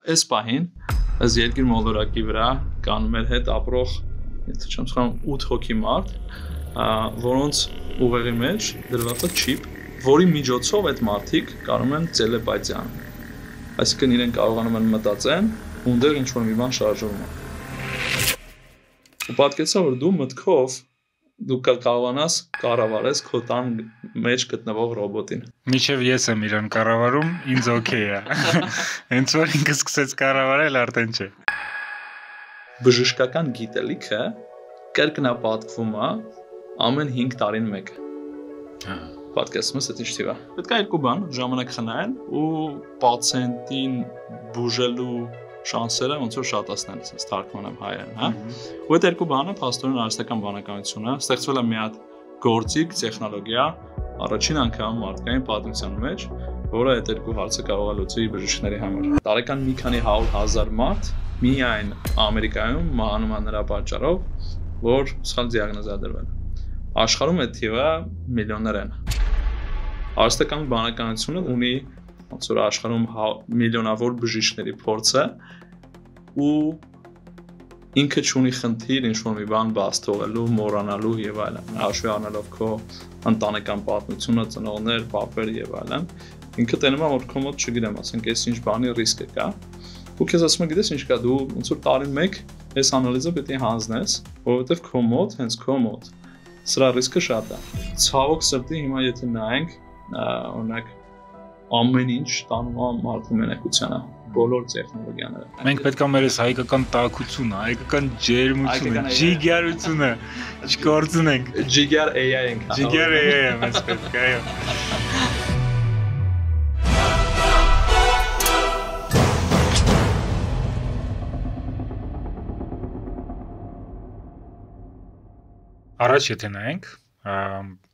Այս պահին այս երկիր մոլորակի վրա կան մեր հետ ապրող, եթե չեմ սխալվում, 8 հոգի մարդ, որոնց ուղեղի մեջ դրված է չիպ, որի միջոցով այդ մարդիկ կարող են տելեպաթիա անել։ Այսինքն իրենք կարողանում են մտածեն, ունդեղ ինչ-որ մի բան շարժվում է։ Ու պատկերացրու, որ դու մտքով դու կարողանաս կառավարես քո տան մեջ գտնվող ռոբոտին։ Մինչև ես եմ իրան կառավարում, ինձ օքեյ է։ Հենց որ ինքը սկսեց կառավարել, արդեն չէ։ Բժշկական գիտելիքը կրկնապատկվում է ամեն 5 տարին մեկ։ Պատկերացնում ես, դա ինչ թիվ է։ Պետք է երկու բան, ժամանակ խնայել ու պացիենտին բուժելու շանսերը ոնց որ շատացնել, ասես թարգմանեմ հայերեն, հա։ Ու այդ երկու բանը փաստորեն արհեստական բանականությունը ստեղծվել է մի հատ գործիք տեխնոլոգիա առաջին անգամ մարդկային պատմության մեջ, որը այդ երկու հարցը կարող է լուծի բժիշկների համար։ Տարեկան մի քանի 100,000 մարդ միայն Ամերիկայում մահանում է նրա պատճառով, որ սխալ դիագնոզ է դրվել։ Աշխարհում այդ թիվը միլիոններ են։ Արհեստական բանականությունը ունի ոնց որ աշխարհում միլիոնավոր բժիշկների փորձը ու ինքը չունի խնդիր ինչ-որ մի բան բաց թողելու, մոռանալու եւ այլն, հաշվի առնելով քո ընտանեկան պատմությունը, ծնողներ, պապեր եւ այլն, ինքը տենում է որ քո մոտ, չգիտեմ, ասենք, այս ինչ բանի ռիսկը կա։ Ու քեզ ասում եմ, գիտես ինչ կա, դու ոնց որ տարին մեկ այս անալիզը պետք է հանձնես, որովհետեւ քո մոտ, հենց քո մոտ սրա ռիսկը շատ է։ Ցավոք սրտի հիմա եթե նայենք, օրինակ ամեն ինչ տանում է մարդու մենակությանը, բոլոր տեխնոլոգիաները։ Մենք պետք է մեր հայկական տաքությունը, հայկական ջերմությունը, ջիգարությունը չկորցնենք։ Ջիգար AI ենք։ Ջիգար AI-ը մեզ պետք է։ Առաջ եթե նայենք,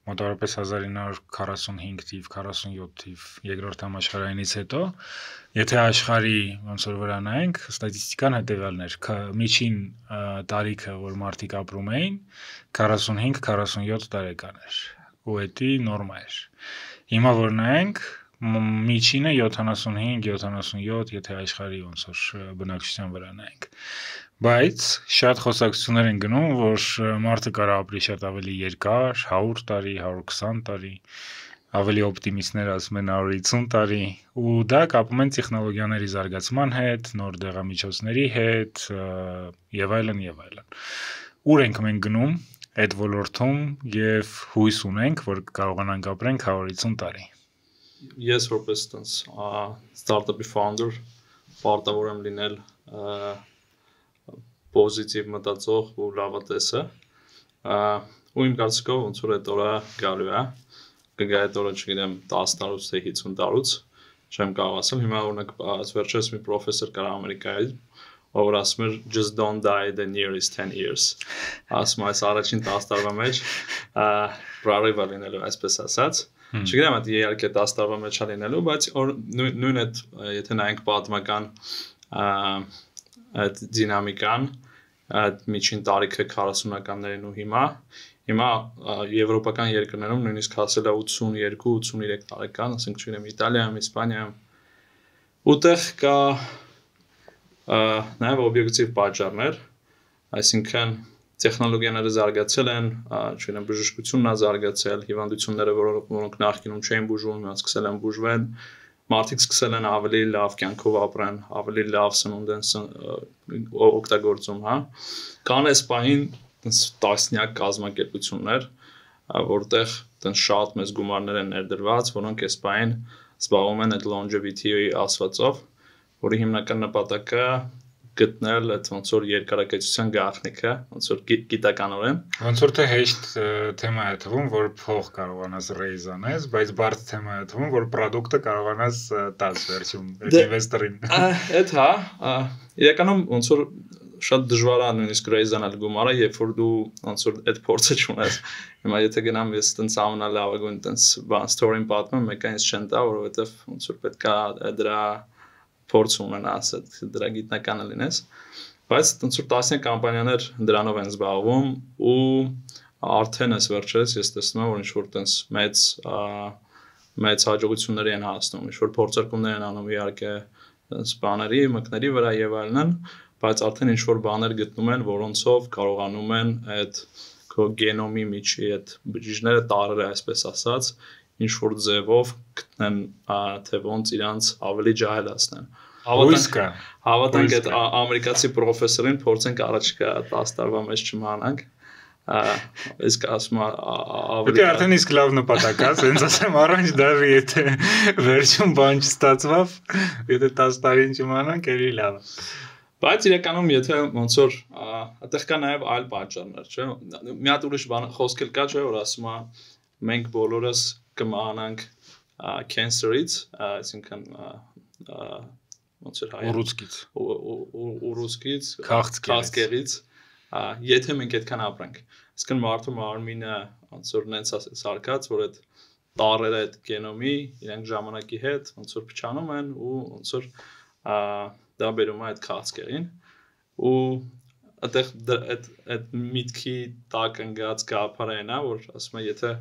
մոտավորապես 1945 թիվ, 47 թիվ երկրորդ համաշխարհայինից հետո, եթե աշխարհի ոնց որ վրա նայենք, ստատիստիկան հետևյալն էր, միջին տարիքը, որ մարդիկ ապրում էին, 45-47 տարեկան էր, ու դա նորմա էր։ Հիմա որ նայենք, միջինը 75-77, եթե աշխարհի ոնց որ բնակչության վրա նայենք։ Բայց շատ խոսակցություններ են գնում, որ մարդը կարող ապրի շատ ավելի երկար, 100 տարի, 120 տարի, ավելի օպտիմիստներ ասում են 150 տարի, ու դա կապում են տեխնոլոգիաների զարգացման հետ, նոր դեղամիջոցների հետ, եւ այլն եւ այլն։ Ուր ենք մենք գնում այդ ոլորտում եւ հույս ունենք, որ կարողանանք ապրենք 150 տարի։ Ես որպես տենց ստարտափի founder պարտավոր եմ լինել պոզիտիվ մտածող ու լավատեսը, ու իմ կարծիքով ոնց որ այդ օրը գալու է, կգա այդ օրը, չգիտեմ, 10 տարուց թե 50 տարուց, չեմ կարող ասել, հիմա օրինակ վերջերս մի պրոֆեսոր կար Ամերիկայից, ով ասում էր just don't die the nearest 10 years, ասում այս առաջին 10 տարվա մեջ prorava լինելու, այսպես ասած, չգիտեմ, այդ իհարկե 10 տարվա մեջ է լինելու, բայց նույն այդ եթե նայենք պատմական այդ դինամիկան, այդ միջին տարիքը 40-ականներին ու հիմա եվրոպական երկրներում նույնիսկ հասել է 82-83 տարեկան, ասենք չգիտեմ, Իտալիայում, Իսպանիայում, ուտեղ կա նաև օբյեկտիվ պատճառներ, այսինքն տեխնոլոգիաները զարգացել են, չգիտեմ, բժշկությունն է զարգացել, հիվանդությունները, որոնք նախկինում չէին բուժվում, հիմա սկսել են բուժվել, մարդիկ սկսել են ավելի լավ կյանքով ապրեն, ավելի լավ սնունդ են օգտագործում, հա։ Կան այս պահին տասնյակ կազմակերպություններ, որտեղ շատ մեծ գումարներ են ներդրված, որոնք այս պահին զբաղվում են այդ longevity-ի ասվածով, որի հիմնական նպատակը գտնել այդ ոնց որ երկարակեցության գաղտնիքը, ոնց որ գիտականորեն։ Ոնց որ թե հեշտ թեմա է թվում, որ փող կարողանաս raise անես, բայց բարդ թեմա է թվում, որ product-ը կարողանաս տաս վերջում ինվեստորին։ Այդ հա, իրականում ոնց որ շատ դժվար է նույնիսկ raise անել գումարը, երբ որ դու ոնց որ այդ փորձը չունես։ Հիմա եթե գնամ ես տենց ամենալավագույն տենց բան story-ին պատմեմ, մեկը ինձ չեն տա, որովհետև ոնց որ պետք է դրա փորձ ունենաս, դրա գիտնականը լինես, բայց ոնց որ տասնյակ կամպանիաներ դրանով են զբաղվում ու արդեն այս վերջերս ես տեսնում եմ, որ ինչ-որ տենց մեծ հաջողությունների են հասնում, ինչ-որ փորձարկումներ են անում իհարկե սպաների, մկների վրա եւ այլն, բայց արդեն ինչ որ բաներ գտնում են, որոնցով կարողանում են այդ քո գենոմի միջի այդ բջիջները տարերը, այսպես ասած, ինչ որ ձևով գտնեն, թե ոնց իրանց ավելի ջահելացնեն։ Հավատանք այդ ամերիկացի պրոֆեսորին փորձենք առաջիկա 10 տարվա մեջ չմանանք։ Իսկ ասում ավելի արդեն իսկ լավ նպատակ է, ասենց ասեմ առանց դեռ եթե վերջում բան չստացվավ, եթե 10 տարին չմանանք, էլի լավ է։ Բայց իրականում եթե ոնց որ այդտեղ կա նաև այլ պատճառներ, չէ՞։ Մի հատ ուրիշ բան խոսքել կա, չէ՞, որ ասում է մենք բոլորս կմահանանք cancer-ից, այսինքն ոնց էր հայ ուռուցքից, քաղցկեղից, եթե մենք այդքան ապրենք։ Իսկն մարդու մարմինը ոնց որ նենց սարքած, որ այդ տարերը այդ գենոմի իրենք ժամանակի հետ ոնց որ փչանում են ու ոնց որ դա բերում է այդ քաղցկեղին ու այդտեղ այդ միտքի տակ ընկած գաղափարն է, որ ասում է եթե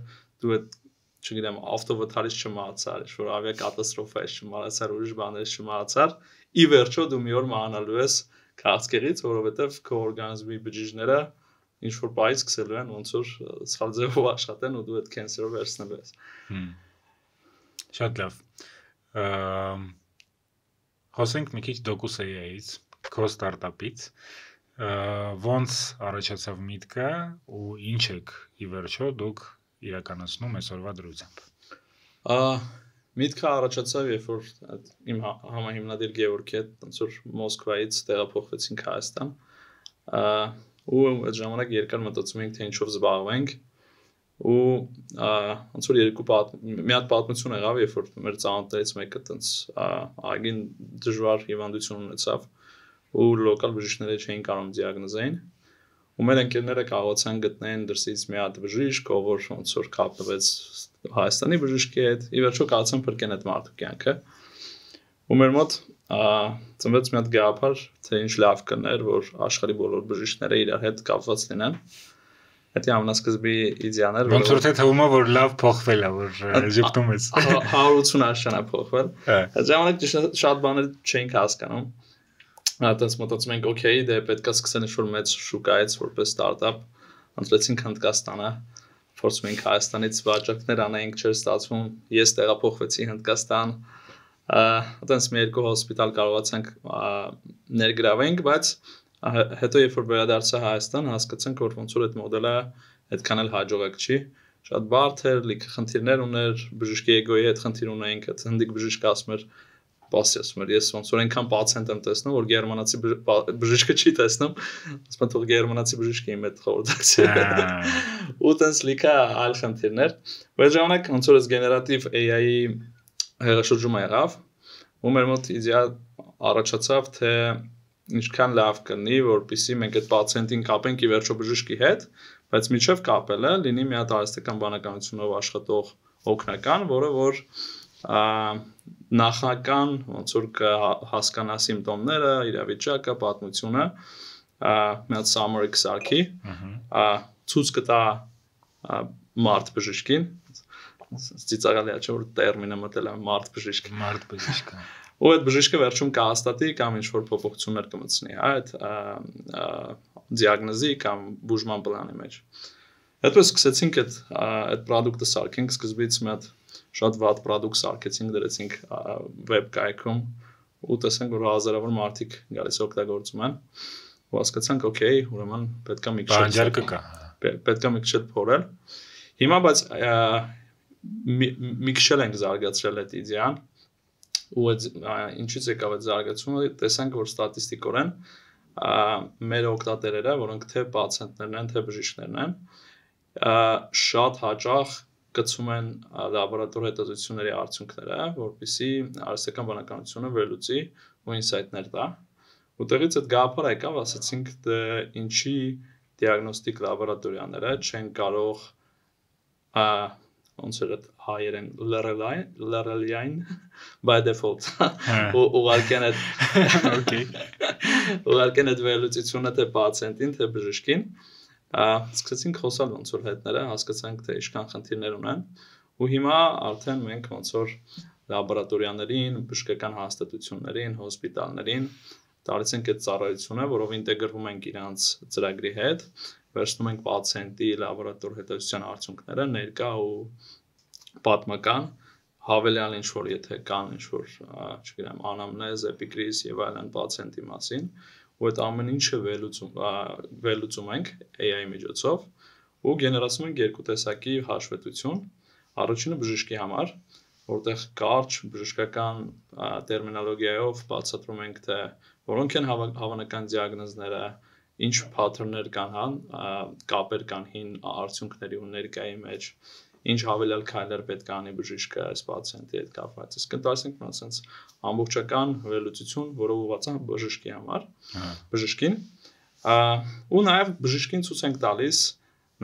դու այդ չգիտեմ ավտովթարից չմահացար, որ ավիակատաստրոֆա ես չմահացար, ուրիշ բաներից չմահացար, ի վերջո դու մի օր մահանալու ես քաղցկեղից, որովհետև քո օրգանիզմի բջիջները ինչ որ բայ սկսելու են ոնց որ սխալ ձևով աշխատեն ու դու այդ կենսերով վերցնելու ես։ Շատ լավ։ Խոսենք մի քիչ DocuSAI-ից, քո ստարտափից, ոնց առաջացավ միտքը ու ինչ եք ի վերջո դուք իրականացնում այսօրվա դրությամբ։ Միտքը առաջացավ, երբ որ իմ համահիմնադիր Գևորգի հետ ոնց որ Մոսկվայից տեղափոխվեցինք Հայաստան, ու այդ ժամանակ երկար մտածում էինք թե ինչով զբաղվենք, ու ոնց որ մի հատ պատմություն եղավ, երբ որ մեր ծանոթներից մեկը տենց ագին դժվար հիվանդություն ունեցավ, ու լոկալ բժիշկները չէին կարող դիագնոզեին, ու մեր ընկերները կարողացան գտնել դրսից մի հատ բժիշկ, ով որ ոնց որ կապվեց Հայաստանի բժիշկի հետ, ի վերջո կարողացան փրկեն այդ մարդու կյանքը, ու մեր մոտ ծնվեց մի հատ գաղափար, թե ինչ լավ կներ, որ աշխարհի բոլոր բժիշկները իրար հետ կապված լինեն։ Դա ամենասկզբի իդեան էր, ոնց որ թե թվում է, որ լավ փոխվել է, որ ժպտում ես։ 180 աշնանա փոխվել։ Այդ ժամանակ շատ բաներ չէինք հասկանում։ Այդպես մտածում ենք, օքեյ, դե պետք է սկսել ինչ-որ մեծ շուկայից որպես ստարտափ, ընտրեցինք Հնդկաստանը, փորձում ենք Հայաստանից վաճառքներ անենք, չէր ստացվում, ես տեղափոխվեցի Հնդկաստան, այդպես մի երկու հոսպիտալ կարողացանք ներգրավենք, բայց հետո երբ որ վերադարձա Հայաստան, հասկացանք, որ ոնց որ այդ մոդելը այդքան էլ հաջողակ չի, շատ բարդ էր, լիքը խնդիրներ ուներ, բժշկի էգոյի հետ խնդիր ունեինք, այդ հնդիկ բժիշկը ասում էր ասում էր, ես ոնց որ այնքան պացիենտ եմ տեսնում, որ գերմանացի բժիշկը չի տեսնում, ասում եմ թող գերմանացի բժիշկը իմ հետ խորհրդակցի։ Ու տենց լիքը այլ խնդիրներ։ Այդ ժամանակ ոնց որ այս գեներատիվ AI-ի հեղաշրջումը եղավ, ու մեր մոտ իդեա առաջացավ, թե ինչքան լավ կլինի, որպեսզի մենք այդ պացիենտին կապենք ի վերջո բժշկի հետ, բայց միջև կապելը լինի մի հատ արհեստական բանականությունով աշխատող օգնական, որը որ նախնական ոնց որ հասկանա սիմպտոմները, իրավիճակը, պատմությունը, մի հատ summary կսարքի, ցույց կտա մարդ բժշկին, ծիծաղալի է, չէ՞ որ տերմինը մտել է մարդ բժիշկ։ Մարդ բժիշկը։ Ու այդ բժիշկը վերջում կհաստատի կամ ինչ-որ փոփոխություններ կմտցնի, այդ դիագնոզի կամ բուժման պլանի մեջ։ Այդպես սկսեցինք այդ product-ը սարքենք, սկզբից մի հատ շատ վատ product սարքեցինք, դրեցինք web կայքում ու տեսանք, որ հազարավոր մարդիկ գալիս օգտագործում են։ Ու հասկացանք, օքեյ, ուրեմն պետքա մի քիչ բանջարկը կա։ Պետքա մի քիչ փորել։ Հիմա բայց մի քիչ ենք զարգացրել այդ իդեան։ Ու ինչից եկավ այդ զարգացումը, տեսանք, որ ստատիստիկորեն մեր օգտատերերը, որոնք թե պացիենտներն են, թե բժիշկներն են, շատ հաճախ գցում են լաբորատոր հետազոտությունների արդյունքները, որպեսզի արհեստական բանականությունը վերլուծի ու ինսայթներ տա։ Ու տեղից այդ գաղափարը եկավ, ասացինք, թե ինչի դիագնոստիկ լաբորատորիաները չեն կարող ոնց էր այդ հայերեն լերելային by default ուղարկեն այդ վերլուծությունը թե պացիենտին, թե բժշկին, սկսեցինք խոսալ ոնց որ հետները, հասկացանք թե ինչքան խնդիրներ ունեն, ու հիմա արդեն մենք ոնց որ լաբորատորիաներին, բժշկական հաստատություններին, հոսպիտալներին տալիս ենք այդ ծառայությունը, որով ինտեգրվում ենք իրանց ծրագրի հետ, վերցնում ենք պացիենտի լաբորատոր հետազոտության արդյունքները ներկա ու պատմական, հավելյալ ինչ-որ եթե կան ինչ-որ, չգիտեմ, անամնեզ, էպիկրիզ եւ այլն պացիենտի մասին, ու այդ ամեն ինչը վերլուծում ենք AI միջոցով ու գեներացնում ենք երկու տեսակի հաշվետվություն, առաջինը բժշկի համար, որտեղ կարճ բժշկական տերմինոլոգիայով բացատրում ենք թե որոնք են հավանական դիագնոզները, ինչ pattern-ներ կան, կապեր կան հին արդյունքների ու ներկայի մեջ, ինչ հավելյալ քայլեր պետք է անի բժիշկը այս պացիենտի հետ կապված։ Իսկ տալիս ենք նա sense ամբողջական վերլուծություն, որը ուղղված է բժշկի համար, բժշկին, ու նաև բժշկին ցույց ենք տալիս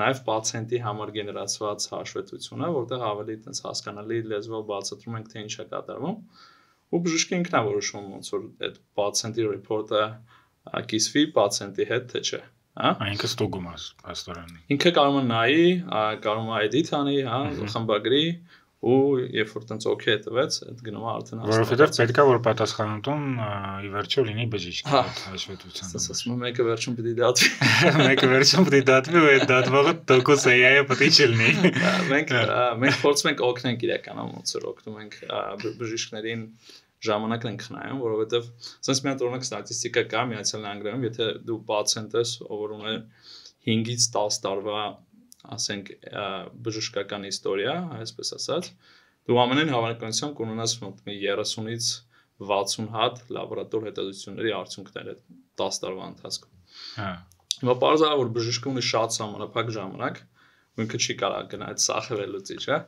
նաև պացիենտի համար գեներացված հաշվետվությունը, որտեղ ավելի այդպես հասկանալի լեզվով բացատրում ենք թե ինչ է կատարվում, ու բժիշկը ինքն է որոշում ոնց որ այդ պացիենտի report-ը կիսվի պացիենտի հետ թե չէ, հա։ Ինքը ստուգում է աստորանի։ Ինքը կարող է նայի, կարող է edit անի, հա, խմբագրի ու երբ որ տենց օքեյ տվեց, այդ գնում է արդեն որովհետև պետք է որ պատասխանատուն ի վերջո լինի բժիշկը այդ հաշվետվությանը։ Ասում եմ մեկը վերջում պիտի դատվի։ Մեկը վերջում պիտի դատվի ու այդ դատվողը տոկոս AI-ը պիտի չլինի։ Մենք փորձում ենք օգնենք իրականում ոնց որ օգնում ենք բժիշկներին ժամանակն ենք խնայում, որովհետև sense մի հատ օրինակ ստատիստիկա կա Միացյալ Նահանգներում, եթե դու պացիենտ ես, ով ունի 5-ից 10 տարվա, ասենք, բժշկական իստորիա, այսպես ասած, դու ամենայն հավանականությամբ կունենաս մոտ 30-ից 60 հատ լաբորատոր հետազոտությունների արդյունքներ 10 տարվա ընթացքում։ Հա։ Հիմա բարձր է որ բժիշկը ունի շատ ժամանակ ժամանակ, ու ինքը չի կարող գնալ այդ սախը վերլուծիչ, հա։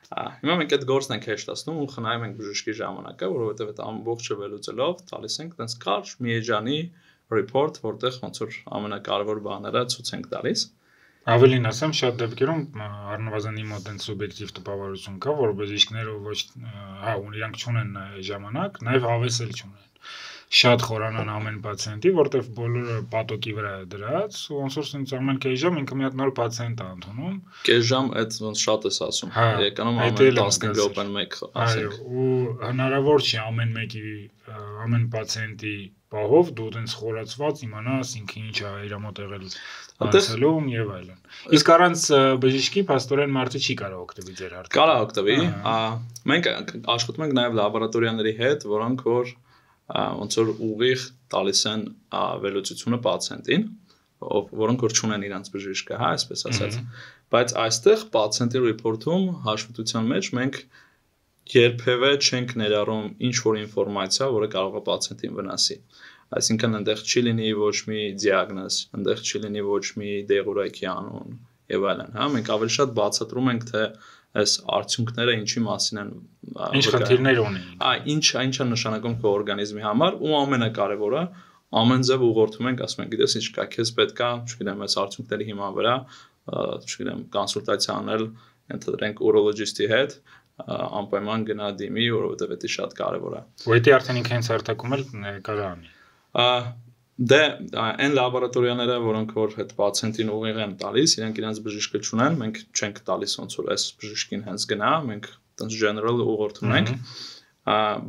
Հիմա մենք այդ գործն ենք հեշտացնում ու խնայում ենք բժշկի ժամանակը, որովհետև այդ ամբողջը վերլուծելով տալիս ենք տենց կարճ մի էջանի report, որտեղ ոնց որ ամենակարևոր բաները ցույց ենք տալիս։ Ավելին ասեմ, շատ դեպքերում առնվազն իմ մոտ այն սուբյեկտիվ տպավորություն կա, որ բժիշկները ոչ, հա, իրանք չունեն ժամանակ, նաև հավես էլ չունեն։ Շատ խորանան ամեն պացիենտի, որտեվ բոլորը պատոկի վրա է դրած, ու ոնց որ ինձ ամեն կես ժամ ինքը մի հատ նոր պացիենտ է ընդունում։ Կես ժամ այդ ոնց շատ ես ասում։ Իրականում ամեն 15 րոպեն մեկ ասենք։ Ու հնարավոր չի ամեն մեկի ամեն պացիենտի պահով դու տենց խորացված իմանաս ինքը ինչ է իր մոտ եղել անցելում եւ այլն։ Իսկ առանց բժիշկի փաստորեն մարդը չի կարող օգտվի ձեր հարցը։ Կարող օգտվի։ Մենք աշխատում ենք նաեւ լաբորատորիաների հետ, որոնք որ ոնց որ ուղիղ տալիս են վերլուծությունը պացիենտին, որոնք որ չունեն իրենց բժիշկը, հա, այսպես ասած։ Բայց այստեղ պացիենտի report-ում հաշվետվության մեջ մենք երբևէ չենք ներառում ինչ որ ինֆորմացիա, որը կարող է պացիենտին վնասի։ Այսինքն այնտեղ չի լինի ոչ մի դիագնոզ, այնտեղ չի լինի ոչ մի դեղորայքի անուն եւ այլն, հա, մենք ավելի շատ բացատրում ենք թե այս արդյունքները ինչի մասին են, ինչ խնդիրներ ունեն։ Ինչ է նշանակում քո օրգանիզմի համար ու ամենակարևորը ամեն ձև ուղղորդում ենք, ասում ենք, գիտես ինչ կա, քեզ պետքա, չգիտեմ, այս արդյունքների հիման վրա, չգիտեմ, կոնսուլտացիա անել, ընդհանրենք urologist-ի հետ, անպայման գնա դիմի, որովհետև դա շատ կարևոր է։ Ու դա արդեն ինքը հենց արտակում էլ կարող անի։ Դե այն լաբորատորիաները, որոնք որ այդ պացիենտին ուղիղ են տալիս, իրենք իրենց բժիշկը չունեն, մենք չենք տալիս ոնց որ այս բժիշկին հենց գնա, մենք տենց general ուղղորդում ենք,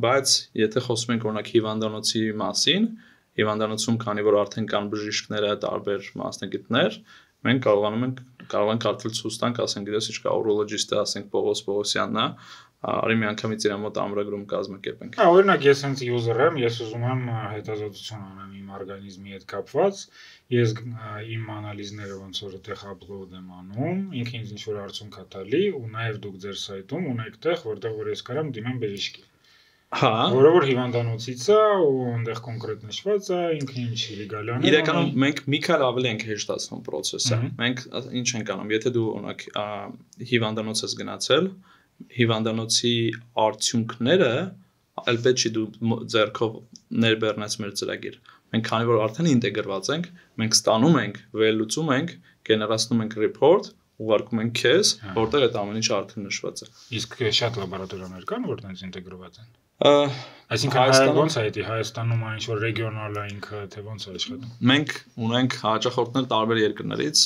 բայց եթե խոսում ենք օրինակ հիվանդանոցի մասին, հիվանդանոցում քանի որ արդեն կան բժիշկները տարբեր մասնագետներ, մենք կարողանում ենք արդեն ցույց տանք, ասենք գիտես ինչ կա urologist-ը, ասենք Պողոս Պողոսյանն է, արի մի անգամից իր մոտ ամրագրում կազմակերպենք։ Հա, օրինակ ես հենց user եմ, ես ուզում եմ հետազոտություն անեմ իմ օրգանիզմի հետ կապված, ես իմ անալիզները ոնց որ այդտեղ upload եմ անում, ինքը ինձ ինչ որ արդյունք է տալի ու նաև դուք ձեր սայթում ունեք տեղ, որտեղ որ ես կարամ դիմեմ բժշկի։ Հա, որը որ հիվանդանոցից է ու այնտեղ կոնկրետ նշված է, ինքը ինչ լեգալան է։ Իրականում մենք մի քիչ ավելի ենք հեշտացնում process-ը։ Մենք ինչ ենք անում, եթե դու օրինակ հիվանդանոց ես գնացել, հիվանդանոցի արդյունքները այլ պետք չի դու ձեռքով ներբեռնես մեր ծրագիր։ Մենք քանի որ արդեն ինտեգրված ենք, մենք ստանում ենք, վերլուծում ենք, գեներացնում ենք report, ուղարկում ենք քեզ, որտեղ այդ ամեն ինչը արդեն նշված է։ Իսկ շատ լաբորատորիաներ կան, որ տենց ինտեգրված են։ Այսինքն ոնց է դա Հայաստանում այն ինչ որ ռեգիոնալ է ինքը, թե ոնց է աշխատում։ Մենք ունենք հաճախորդներ տարբեր երկրներից,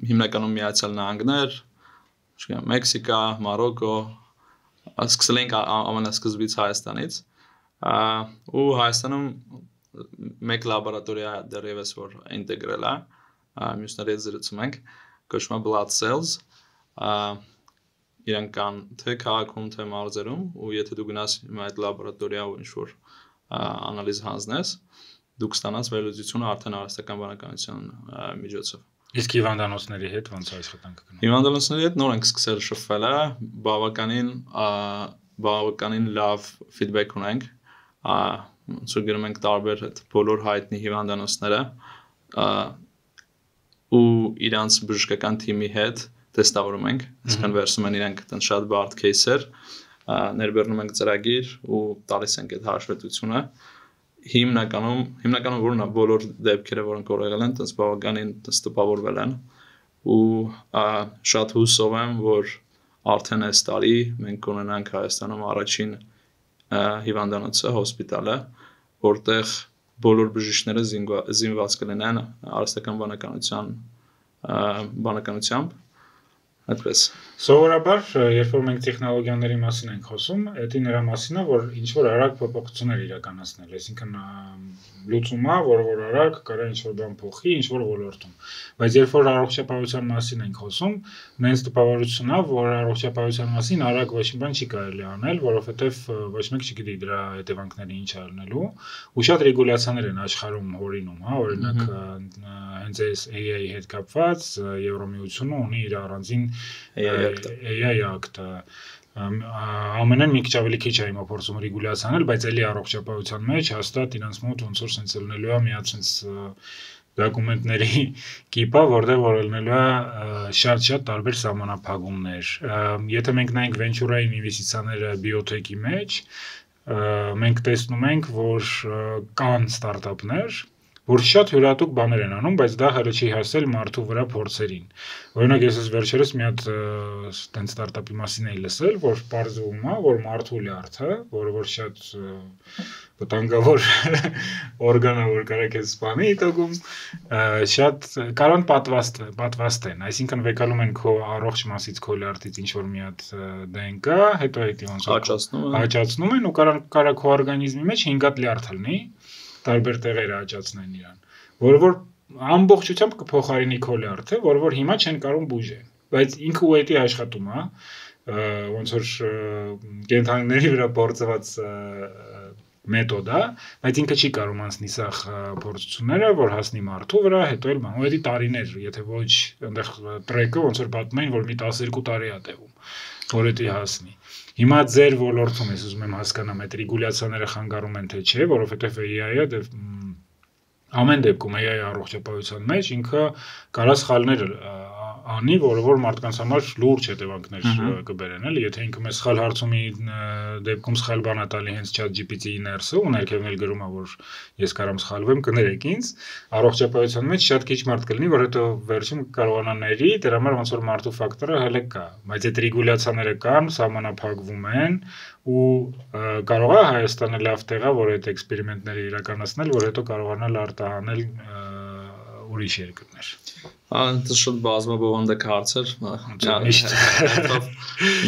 հիմնականում Միացյալ Նահանգներ, չգիտեմ, Մեքսիկա, Մարոկո, Սկսել ենք ամենասկզբից Հայաստանից ու Հայաստանում մեկ լաբորատորիա դեռևս որ ինտեգրել է մյուսների հետ զրուցում ենք կոչվում է Blood Cells իրանք կան թե քաղաքում թե մարզերում ու եթե դու գնաս այդ լաբորատորիա ու ինչ-որ անալիզ հանձնես դուք ստանաս վերլուծությունը արդեն արհեստական բանականության միջոցով Իսկ հիվանդանոցների հետ ոնց է աշխատանքը գնում Հիվանդանոցների հետ նոր ենք սկսել շփվել բավականին լավ ֆիդբեք ունենք ոնց որ գրում ենք տարբեր այդ բոլոր հայտնի հիվանդանոցները ու իրանց բժշկական թիմի հետ տեստավորում ենք այսինքն վերցնում են իրանք այդն շատ բարդ кейսեր ներբեռնում ենք ծրագիր ու տալիս ենք այդ հաշվետվությունը հիմնականում որն է բոլոր դեպքերը որոնք որ եղել են տես բավականին տպավորվել են ու շատ հուսով եմ որ արդեն այս տարի մենք կունենանք Հայաստանում առաջին հիվանդանոցը հոսպիտալը որտեղ բոլոր բժիշկները զինված կլինեն արհեստական բանականությամբ այդպես Սովորաբար երբ որ մենք տեխնոլոգիաների մասին ենք խոսում, դա նրա մասին է, որ ինչ որ արագ փոփոխություններ իրականացնել, այսինքն լուծումա, որ արագ կարա ինչ որ բան փոխի, ինչ որ ոլորտում։ Բայց երբ որ առողջապահության մասին ենք խոսում, նենց տպավորությունն է, որ առողջապահության մասին արագ ոչ մի բան չի կարելի անել, որովհետև ոչ մեկ չգիտի դրա հետևանքները ինչ է լինելու, ու շատ ռեգուլյացիաներ են աշխարհում հորինում, հա, օրինակ հենց այս AI-ի հետ կապված Եվրոմիությունը ունի իր առանձին AI ակտը ամենն մի քիչ ավելի քիչ է հիմա փորձում ռեգուլյացիանել, բայց էլի առողջապահության մեջ հաստատ իրանց մոտ ոնց որ sense լինելու է միած sense դոկումենտների կիպա, որտեղ որ լինելու է շատ տարբեր սահմանափակումներ։ Եթե մենք նայենք venture-ային ինվեստիցիաները բիոթեքի մեջ, մենք տեսնում ենք, որ կան ստարտափներ որ շատ յուրատուկ բաներ են անում, բայց դա հələ չի հասել մարդու վրա փորձերին։ Օրինակ ես վերջերս մի հատ տենց ստարտափի մասին էի լսել, որ պարզվում է, որ մարդու լյարդը, որը որ շատ վտանգավոր օրգան է, որ կարա քեզ սպանի տոկում, շատ կարան պատվաստ են, այսինքն վեկալում են քո առողջ մասից քո լյարդից ինչ որ մի հատ DNK, հետո դա ոնց աճացնում են ու կարա քո օրգանիզմի մեջ 5 հատ լյարդ լինի տարբեր տեղեր աճացնեն իրան, որը որ ամբողջությամբ կփոխարինի քո լյարդը, որը որ հիմա չեն կարող բուժել, բայց ինքը ու էդի աշխատում է, ոնց որ կենթանիների վրա փորձված մեթոդ է, բայց ինքը չի կարող անցնի սա փորձությունները, որ հասնի մարդու վրա, հետո էլ բան, ու էդի տարիներ, եթե ոչ այնտեղ տրեկը ոնց որ պատմում են, որ մի 12 տարի է տևում, որ էդի հասնի։ Հիմա ձեր ոլորտում ես ուզում եմ հասկանամ այդ ռեգուլյացիաները խանգարում են թե չէ, որովհետև AI-ը ամեն դեպքում AI առողջապահության մեջ ինքը կարա սխալներ անի, որը որ մարդկանց համար լուրջ հետևանքներ կբերեն, էլի, եթե ինքը մեզ սխալ հարցումի դեպքում սխալ բան է տալի հենց ChatGPT-ի ներսը, ու ներքևն էլ գրում է, որ ես կարամ սխալվեմ, կներեք ինձ, առողջապահության մեջ շատ քիչ մարդ կլինի, որ հետո վերջում կարողանա ների, դրա համար ոնց որ մարդու ֆակտորը հələ կա, բայց այդ ռեգուլյացիաները կան, սահմանափակվում են ու կարող է Հայաստանը լավ տեղ է, որ այդ էքսպերիմենտները իրականացնել, որ հետո կարողանալ արտահանել ուրիշ երկրներ։ Դա շատ բազմաբովանդակ հարց էր,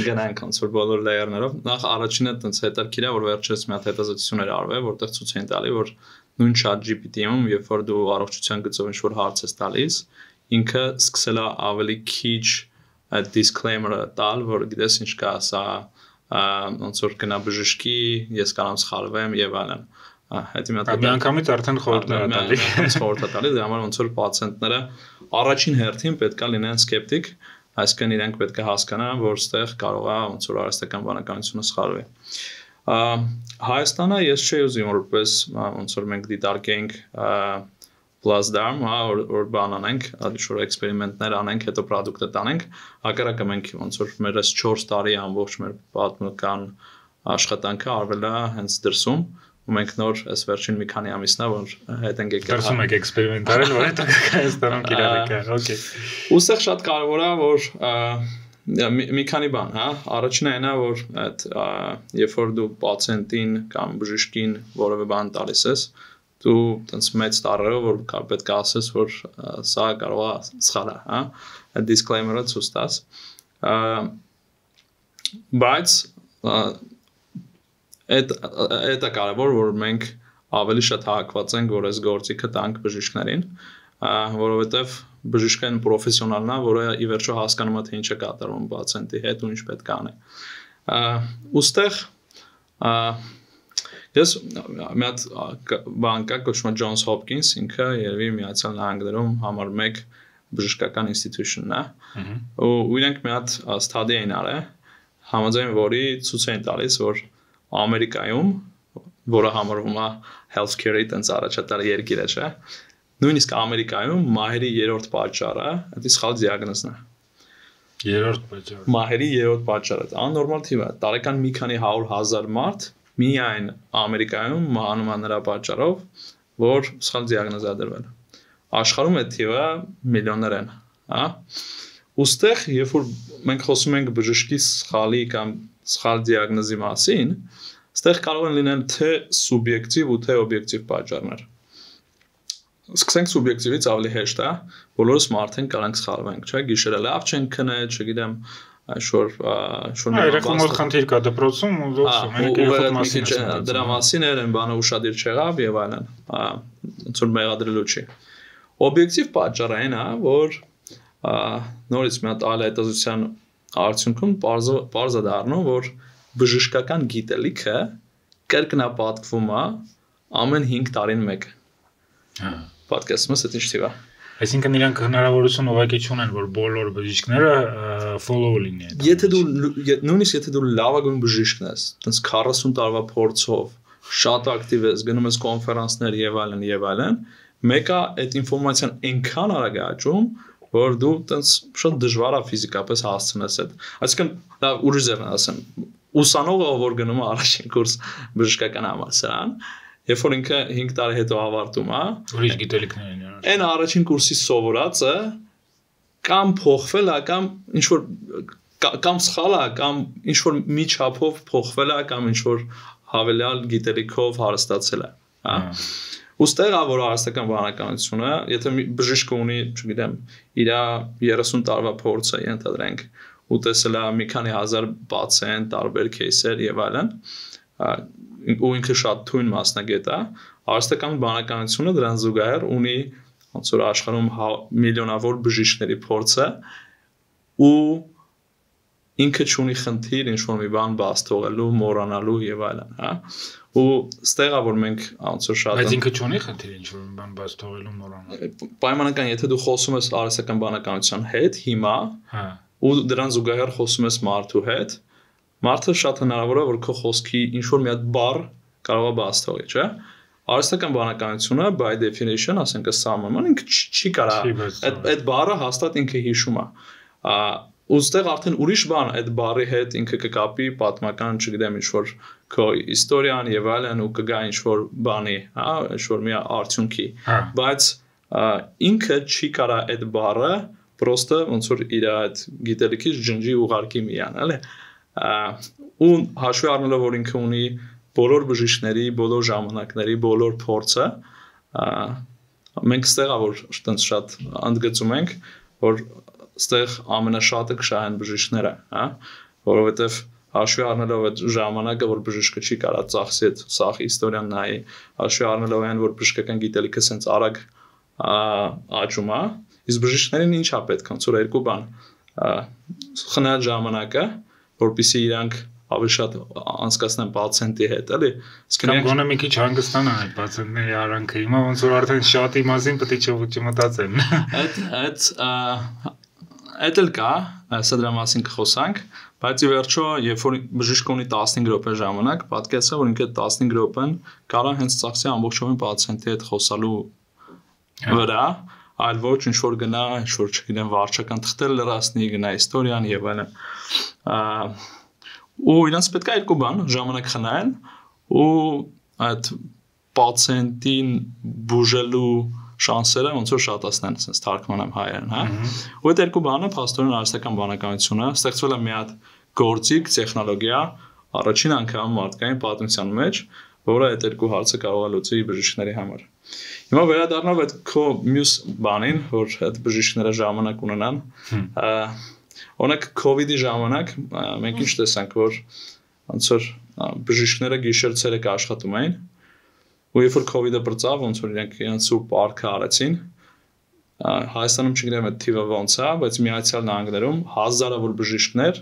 գնանք ոնց որ բոլոր լեյերներով, նախ առաջինը տենց հետաքրքիր է, որ վերջերս մի հատ հետազոտություն էր արվել, որտեղ ցույց են տալի, որ նույն ChatGPT-ում, երբ որ դու առողջության գծով ինչ-որ հարց ես տալիս, ինքը սկսել է ավելի քիչ այդ disclaimer-ը տալ, որ գիտես ինչ կա, սա ոնց որ գնա բժշկի, ես կարող եմ սխալվեմ եւ այլն։ Հետո միանգամից արդեն խորհուրդներ տալի, դրա համար ոնց որ պացիենտները առաջին հերթին պետք է լինեն սկեպտիկ, այսինքն իրենք պետք է հասկանան, որ ստեղ կարող է ոնց որ արհեստական բանականությունը սխալվի։ Հայաստանը ես չէի ուզում որպես ոնց որ մենք դիտարկենք Plasdarm, որ բան անենք, ինչ-որ էքսպերիմենտներ անենք, հետո պրոդուկտը տանենք, հակառակը մենք ոնց որ մեր 4 տարի ամբողջ մեր պատմական աշխատանքը արվել է հենց դրսում, ու մենք նոր այս վերջին մի քանի ամիսնա որ հետ ենք եկել դրսում եք էքսպերիմենտ արել, որ հետո Հայաստանում կիրառեք, օքեյ։ Ուստեղ շատ կարևոր է, որ մի քանի բան, հա, առաջինը այն է, որ այդ երբ որ դու պացիենտին կամ բժշկին որևէ բան տալիս ես, դու տենց մեծ տարերով որ պետք է ասես, որ սա կարող է սխալ է, հա, այդ disclaimer-ը ցույց տաս։ Բայց այդ է կարևոր, որ մենք ավելի շատ հակված ենք, որ այս գործիքը տանք բժիշկներին, որովհետև բժիշկն պրոֆեսիոնալն է, որը ի վերջո հասկանում է թե ինչ է կատարվում պացիենտի հետ ու ինչ պետք է անի։ Ուստեղ ես մի հատ բան կա, կոչվում է Johns Hopkins, ինքը երևի Միացյալ Նահանգներում համար 1 բժշկական ինստիտուշնն է, ու իրենք մի հատ study էին արել, համաձայն որի ցույց էին տալիս, որ Ամերիկայում, որը համարվում է healthcare-ի տենց առաջատար երկիրը, չէ, նույնիսկ Ամերիկայում մահերի 3-րդ պատճառը, դա սխալ դիագնոզն է։ 3-րդ պատճառը։ Մահերի 3-րդ պատճառը, աննորմալ թիվ է, տարեկան մի քանի 100,000 մարդ միայն Ամերիկայում մահանում է նրա պատճառով, որ սխալ դիագնոզ է դրվել։ Աշխարհում այդ թիվը միլիոններ են, հա։ Ոստեղ, երբ որ մենք խոսում ենք բժշկի սխալի կամ սխալ դիագնոզի մասին, այստեղ կարող են լինել թե սուբյեկտիվ ու թե օբյեկտիվ պատճառներ։ Սկսենք սուբյեկտիվից ավելի հեշտ է, բոլորս մարդենք կարող ենք սխալվենք, չէ՞, գիշերը լավ չենք քնել, չգիտեմ, շոր երեխում որ խնդիր կա դպրոցում ու դրա մասին էր, այն բանը ուշադիր չեղավ եւ այլն, ոնց որ մեղադրելու չի։ Օբյեկտիվ պատճառը այն է, որ նորից մի հատ այլ հետազոտության արդյունքում պարզ է դառնում, որ բժշկական գիտելիքը կրկնապատկվում է ամեն 5 տարին մեկ։ Պատկերացնում ես ինչ թիվ է։ Այսինքն իրանք հնարավորություն ուղղակի չունեն, որ բոլոր բժիշկները follow լինեն։ Նույնիսկ եթե դու լավագույն բժիշկն ես, տենց 40 տարվա փորձով, շատ ակտիվ ես, գնում ես կոնֆերանսներ եւ այլն, մեկը այդ ինֆորմացիան այնքան արագ է աճում, որ դու տենց շատ դժվար է ֆիզիկապես հասցնես այդ։ Այսինքն լավ ուրիշ ձևն ասեմ, ուսանողը որ գնում է առաջին կուրս բժշկական համալսարան, երբ որ ինքը 5 տարի հետո ավարտում է, ուրիշ գիտելիքներ են արել։ Այն առաջին կուրսի սովորածը կամ փոխվել է, կամ ինչ որ կամ սխալ է, կամ ինչ որ մի չափով փոխվել է, կամ ինչ որ հավելյալ գիտելիքով հարստացել է, հա։ Ոստեղ է որ հարստական բանականությունը, եթե բժիշկը ունի, չգիտեմ, իր 30 տարվա փորձը ենթադրենք, ու տեսել է մի քանի հազար պացիենտ, տարբեր кейսեր եւ այլն, ու ինքը շատ թույն մասնագետ է, հարստական բանականությունը դրան զուգահեռ ունի ոնց որ աշխարհում միլիոնավոր բժիշկների փորձը ու ինքը չունի խնդիր ինչ որ մի բան բաց թողելու, մոռանալու եւ այլն, հա։ Ու ստեղ է որ մենք ոնց որ շատ Բայց ինքը չունի խնդիր ինչ որ մի բան բաց թողելու, մոռանալու։ Պայմանական, եթե դու խոսում ես արհեստական բանականության հետ հիմա, հա, ու դրան զուգահեռ խոսում ես մարդու հետ, մարդը շատ հնարավոր է որ քո խոսքի ինչ որ մի հատ բառ կարող է բաց թողի, չէ՞։ Արհեստական բանականությունը by definition, ասենք սահմանման ինքը չի կարա այդ բառը հաստատ ինքը հիշում է։ Ուստեղ արդեն ուրիշ բան այդ բառի հետ ինքը կկապի պատմական, չգիտեմ, ինչ որ քո իստորիան եւ այլն ու կգա ինչ որ բանի, հա, ինչ որ մի արդյունքի, բայց ինքը չի կարա այդ բառը պրոստը ոնց որ իր այդ գիտելիքից ջնջի ուղարկի միան, էլի։ Ու հաշվի առնելով որ ինքը ունի բոլոր բժիշկների, բոլոր ժամանակների, բոլոր փորձը, մենք ստեղ որ այդպես շատ ընդգծում ենք, որ ստեղ ամենաշատը կշահեն բժիշկները, հա, որովհետև հաշվի առնելով այդ ժամանակը, որ բժիշկը չի կարա ծախսի այդ սախ իստորիան նայի, հաշվի առնելով այն, որ բժշկական գիտելիքը սենց արագ աճում է, իսկ բժիշկներին ինչ է պետք, ոնց որ երկու բան, խնայած ժամանակը, որպեսզի իրանք ավելի շատ անցկացնեն պացիենտի հետ, էլի։ Կամ գոնե մի քիչ հանգստանան այդ պացիենտների արանքը, հիմա ոնց որ արդեն շատի մասին պետք է չմտածեն։ Այդ էլ կա, սա դրա մասին կխոսանք, բայց ի վերջո, երբ որ բժիշկը ունի 15 րոպե ժամանակ, պատկերացրեք, որ ինքը 15 րոպեն կարող է հենց ծախսի ամբողջովին պացիենտի հետ խոսալու վրա, այլ ոչ ինչ որ գնա, ինչ որ չգիտեմ, վարչական թղթեր լրացնի, գնա իստորիան եւ այլն։ Ու իրանց պետք է երկու բան, ժամանակ խնայեն ու այդ պացիենտին բուժելու շանսերը ոնց որ շատացնեն, ասես թարգմանեմ հայերեն, հա։ Ու այդ երկու բանը փաստորեն արհեստական բանականությունը ստեղծվել է մի հատ գործիք տեխնոլոգիա առաջին անգամ մարդկային պատմության մեջ, որը այդ երկու հարցը կարող է լուծի բժիշկների համար։ Հիմա վերադառնալով այդ քո մյուս բանին, որ այդ բժիշկները ժամանակ ունենան, օրինակ COVID-ի ժամանակ մենք ինչ տեսանք, որ ոնց որ բժիշկները գիշեր-ցերեկ աշխատում էին ու երբ որ COVID-ը բրծավ ոնց որ իրենց սուրբ պարքը արեցին Հայաստանում չգիտեմ այդ թիվը ոնց է բայց Միացյալ Նահանգներում հազարավոր բժիշկներ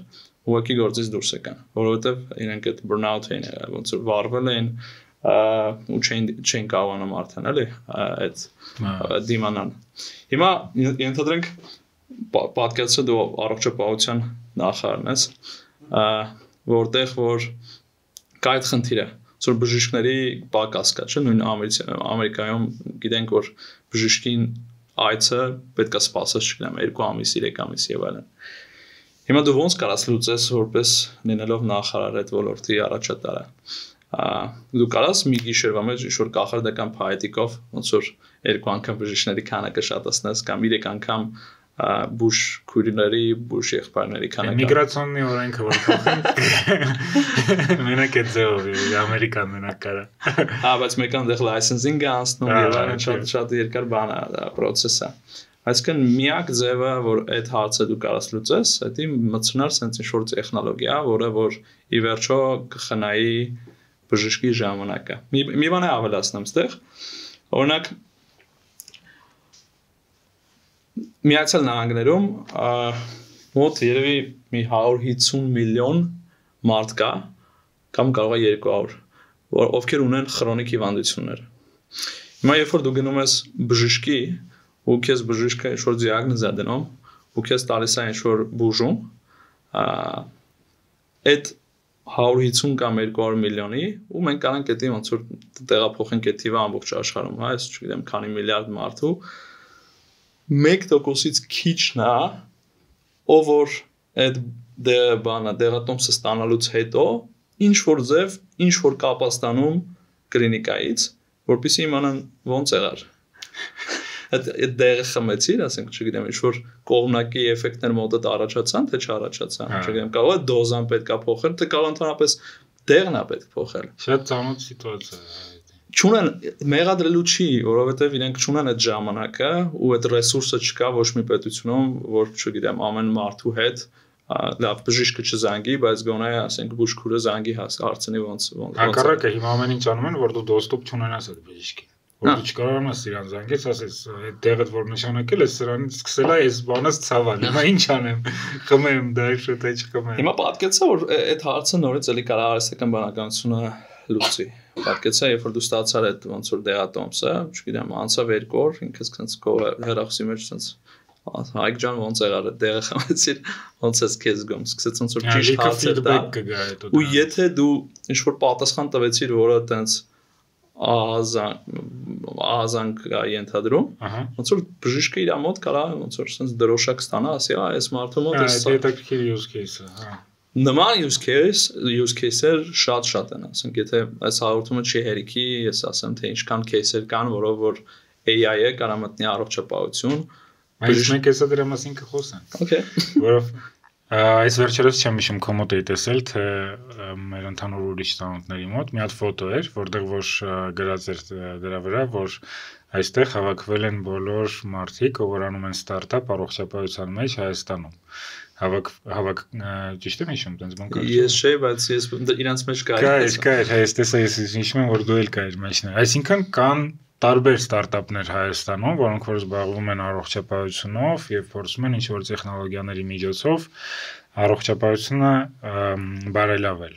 ուղղակի գործից դուրս եկան որովհետև իրենք այդ burnout էին ոնց որ վառվել էին ու չեն կարողանում արդեն էլի այդ դիմանան հիմա ենթադրենք պատկերացրու դու առողջապահության նախարարն ես որտեղ որ կա այդ խնդիրը որ բժիշկների պակաս կա չէ նույն Ամերիկայում գիտենք որ բժիշկին այցը պետք է սպասես չգիտեմ 2 ամիս 3 ամիս եւ այլն հիմա դու ոնց կարաս լուծես որպես լինելով նախարար այդ ոլորտի առաջատարը դու կարաս մի գիշերվա մեջ ինչ-որ կախարդական փայտիկով ոնց որ 2 անգամ բժիշկների քանակը շատացնես կամ 3 անգամ բուժ քույրերի բուժ եղբայրների քանակը միգրացիոնի օրենքը որ փոխեն մենակ այդ ձևով ամերիկան մենակ կարա բայց մեկան դեռ լայսենսինգ է անցնում եւ այլն շատ երկար բան է process-ը այսինքն միակ ձևը որ այդ հարցը դու կարաս լուծես դա մտցնար sense ինչ-որ տեխնոլոգիա որը որ ի վերջո կխնայի բժշկի ժամանակը մի բան է ավելացնեմ այստեղ օրինակ Միացյալ Նահանգներում մոտ երևի մի 150 միլիոն մարդ կա կամ կարող է 200 ովքեր ունեն քրոնիկ հիվանդություններ հիմա երբ որ դու գնում ես բժշկի ու քեզ բժիշկը ինչ-որ դիագնոզ է դնում ու քեզ տալիս է ինչ-որ բուժում այդ 150 կամ 200 միլիոնի ու մենք կանենք դա ոնց որ տեղափոխենք այդ թիվը ամբողջ աշխարհում հա ես չգիտեմ քանի միլիարդ մարդու 1%-ից քիչն է ով որ այդ դեղատոմսը ստանալուց հետո ինչ որ ձև ինչ որ կապաստանում կլինիկայից որպեսզի իմանան ոնց եղար այդ դեղը խմեցիր ասենք չգիտեմ ինչ որ կողմնակի էֆեկտներ մոտդ առաջացան թե չառաջացան չգիտեմ կարող է դոզան պետք է փոխել թե կարող ընդհանրապես դեղն է պետք փոխել շատ ծանոթ սիտուացիա չունեն մեղադրելու չի որովհետև իրենք չունեն այդ ժամանակը ու այդ ռեսուրսը չկա ոչ մի պետությունում որ չգիտեմ ամեն մարդու հետ լավ բժիշկը չզանգի բայց գոնե ասենք բուժքուրը զանգի հարցնի ոնց հակառակը հիմա ամեն ինչ անում են որ դու դոստոպ չունենաս այդ բժիշկին որ դու չկարողանաս իրան զանգես ասես այդ տեղդ որ նշանակել ես սրանից սկսել է այս բանից ցավալ հիմա ինչ անեմ խմեմ դայշ թե չխմեմ հիմա պատկեցա որ այդ հարցը նորից էլի կարա արհեստական բանականությունը լուծի պատկեցա երբ որ դու ստացար այդ ոնց որ դեղատոմսը չգիտեմ անցավ 2 օր ինքս քնց քո հերախոսի մեջ sense Հայկ ջան ոնց եղար այդ դեղը խմեցիր ոնց ես քեզ գոմ սկսեց ոնց որ ճիշտ հարցեր տա ու եթե դու ինչ որ պատասխան տվեցիր որը տենց ահազանգ ենթադրում ոնց որ բժիշկը իր մոտ կարա ոնց որ sense դրոշակ ստանա ասի այս մարդու մոտ էս դա հետաքրքիր use case-ը հա նման use case-եր շատ են ասենք եթե այս հաղորդումը չի հերիքի ես ասեմ թե ինչքան case-եր կան որով որ AI-ը կարա մտնի առողջապահություն Այս մենք հեսա դրա մասին կխոսենք Okay որով այս վերջերս չեմ հիշում քո մոտ էի տեսել թե մեր ընդհանուր ուրիշ ծանոթների մոտ մի հատ ֆոտո էր որտեղ որ գրած էր դրա վրա որ այստեղ հավաքվել են բոլոր մարդիկ ովքեր անում են ստարտափ առողջապահության մեջ Հայաստանում հավաք ճիշտ եմ հիշում տենց բան կա Ես չէ բայց ես իրանց մեջ կա ես տեսա ես հիշում եմ որ դու էլ կայր մեջն այսինքն կան տարբեր ստարտափներ Հայաստանում, որոնք որ զբաղվում են առողջապահությունով եւ փորձում են ինչ-որ տեխնոլոգիաների միջոցով առողջապահությունը բարելավել։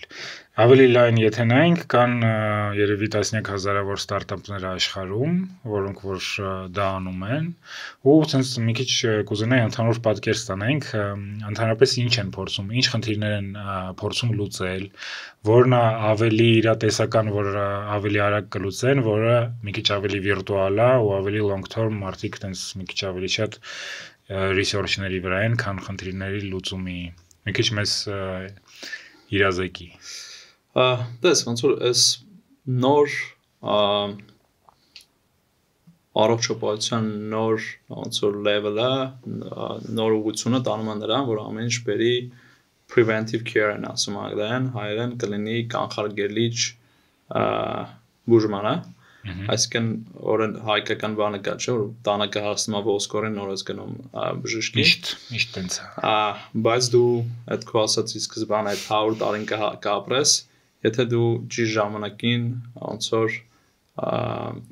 Ավելի լայն եթե նայենք, կան երևի տասնյակ հազարավոր ստարտափներ աշխարհում, որոնք որ դա անում են, ու ցենց մի քիչ կուզենայի ընդհանուր պատկեր ստանանք, ընդհանրապես ինչ են փորձում, ինչ խնդիրներ են փորձում լուծել, որն ավելի իրատեսական, որը ավելի արագ կլուծեն, որը մի քիչ ավելի վիրտուալ է ու ավելի long term մարդիկ տենց մի քիչ ավելի շատ research-ների վրա են, քան խնդիրների լուծումի։ Մի քիչ մեզ իրազեկի։ Դες ոնց որ այս նոր առողջապահության նոր ոնց որ level-ը նոր ուղղությունը տանում է նրան, որ ամեն ինչ բերի preventive care-ն ասում անգլերեն, հայերեն կլինի կանխարգելիչ բուժմանը, Այսինքն օրեն հայկական բանը կա, չէ՞, որ տանակը հասնում է ոսկորեն նորից գնում բժշկի։ Միշտ տենց է։ Բայց դու այդ քո ասածի սկզբան այդ 100 տարին կապրես, եթե դու ճիշտ ժամանակին ոնց որ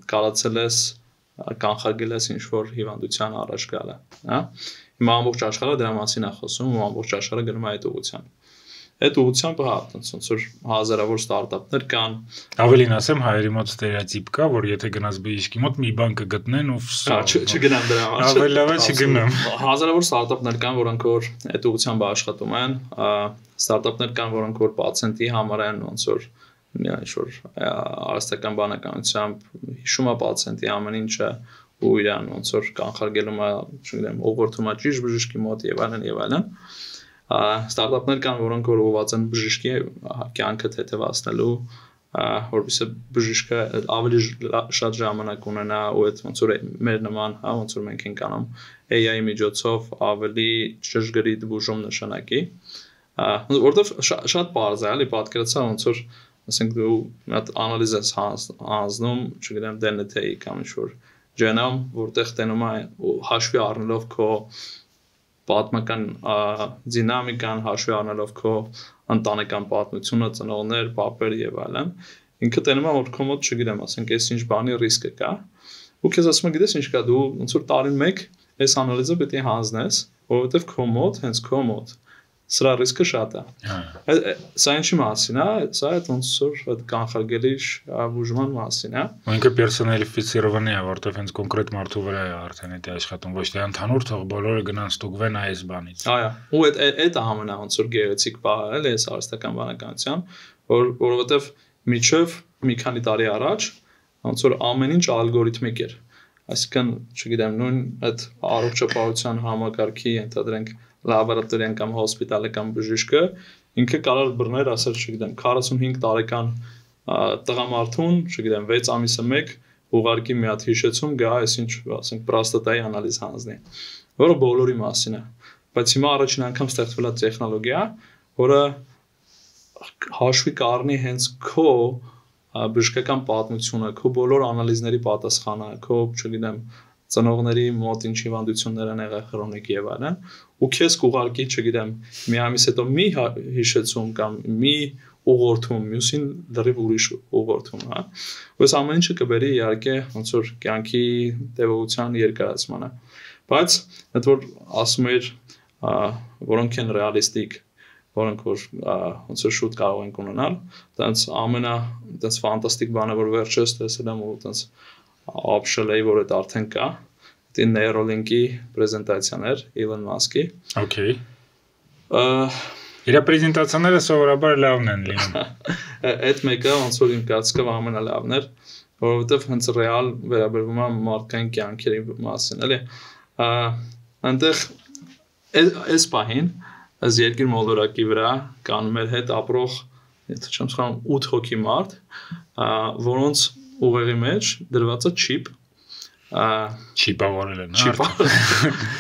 կարացել ես կանխարգել ես ինչ-որ հիվանդության առաջ գալը, հա։ Հիմա ամբողջ աշխարհը դրա մասին է խոսում, ու ամբողջ աշխարհը գնում է այդ ուղղությամբ։ Այդ ուղղությամբ հա, ոնց որ հազարավոր ստարտափներ կան։ Ավելին ասեմ, հայերի մոտ ստերեոտիպ կա, որ եթե գնաս բժշկի մոտ մի բան կգտնեն ու չգնամ դրա համար։ Ավելի լավ է չգնամ։ Հազարավոր ստարտափներ կան, որոնք որ այդ ուղղությամբ աշխատում են, ստարտափներ կան, որոնք որ պացիենտի համար են, ոնց որ ինչ-որ արհեստական բանականությամբ հիշում է պացիենտի ամեն ինչը ու իրան ոնց որ կանխարգելում է, չգիտեմ, ուղղորդում է ճիշտ բժշկի մոտ եւ այլն եւ այլն։ Ստարտափներ կան, որոնք որ ուղղված են բժշկի կյանքը թեթևացնելու, որովհետեւ բժիշկը ավելի շատ ժամանակ ունենա ու այդ ոնց որ մեր նման, հա, ոնց որ մենք ենք անում AI-ի միջոցով ավելի ճշգրիտ բուժում նշանակի, որովհետեւ շատ բարձր է, էլի պատկերացա ոնց որ ասենք դու մի հատ անալիզ ես հանձնում, չգիտեմ, DNT-ի կամ ինչ-որ genome, որտեղ տենում է հաշվի առնելով քո պատմական դինամիկան, հաշվի առնելով քո ընտանեկան պատմությունը, ծնողներ, պապեր եւ այլն, ինքը տենում է որ քո մոտ, չգիտեմ, ասենք, այս ինչ բանի ռիսկը կա, ու քեզ ասում է, գիտես ինչ կա, դու ոնց որ տարին մեկ այս անալիզը պետք է հանձնես, որովհետեւ քո մոտ, հենց քո մոտ սրա ռիսկը շատ է։ Սա ինչի մասին է, սա այդ ոնց որ այդ կանխարգելիչ բուժման մասին է։ Ինքը պերսոնալիֆիցիրованный է, որտեղ հենց կոնկրետ մարդու վրա է արդեն դա աշխատում, ոչ թե ընդհանուր թող բոլորը գնան ստուգվեն այս բանից։ Այո, ու այդ ամենա ոնց որ գեղեցիկ բանը է, այս արհեստական բանականության, որովհետև միջև մի քանի տարի առաջ ոնց որ ամեն ինչ ալգորիթմիկ էր։ Այսինքն, չգիտեմ, նույն այդ առողջապահության համակարգի ենթադրենք լաբորատորիան կամ հոսպիտալը կամ բժիշկը ինքը կարող բռներ ասել, չգիտեմ, 45 տարեկան տղամարդուն, չգիտեմ, 6 ամիսը մեկ ուղարկի մի հատ հիշեցում գա, այսինչ, ասենք, պրոստատայի անալիզ հանձնի, որը բոլորի մասին է։ Բայց հիմա առաջին անգամ ստեղծվել է տեխնոլոգիա, որը հաշվի կառնի հենց քո բժշկական պատմությունը, քո բոլոր անալիզների պատասխանը, քո, չգիտեմ, ծնողների մոտ ինչ հիվանդություններ են եղել քրոնիկ եւ այլն, ու քեզ կուղարկի, չգիտեմ, մի ամիս հետո մի հիշեցում կամ մի ուղղորդում, մյուսին դեռ ուրիշ ուղղորդում, հա։ Ոս ամեն ինչը կբերի իհարկե ոնց որ կյանքի տևողության երկարացմանը։ Բայց այդ որ ասում էր, որոնք են ռեալիստիկ, որոնք որ ոնց որ շուտ կարող ենք ունենալ, դրանց ամենա դրանց ֆանտաստիկ բանը որ վերջերս տեսել եմ ու դրանց option-ը որ այդ արդեն կա, դա Neuralink-ի պրեզենտացիան էր Elon Musk-ի։ Okay։ Իր պրեզենտացիաները սովորաբար լավն են լինում։ Այդ մեկը ոնց որ իմ կարծիքով ամենալավն էր, որովհետև հենց ռեալ վերաբերվում է մարդկային կյանքերի մասին, էլի։ Այնտեղ այս պահին այս երկիր մոլորակի վրա կան մեր հետ ապրող, եթե չեմ սխալվում, 8 հոգի մարդ, որոնց ուղեղի մեջ դրված է չիպ, չիպավորել են,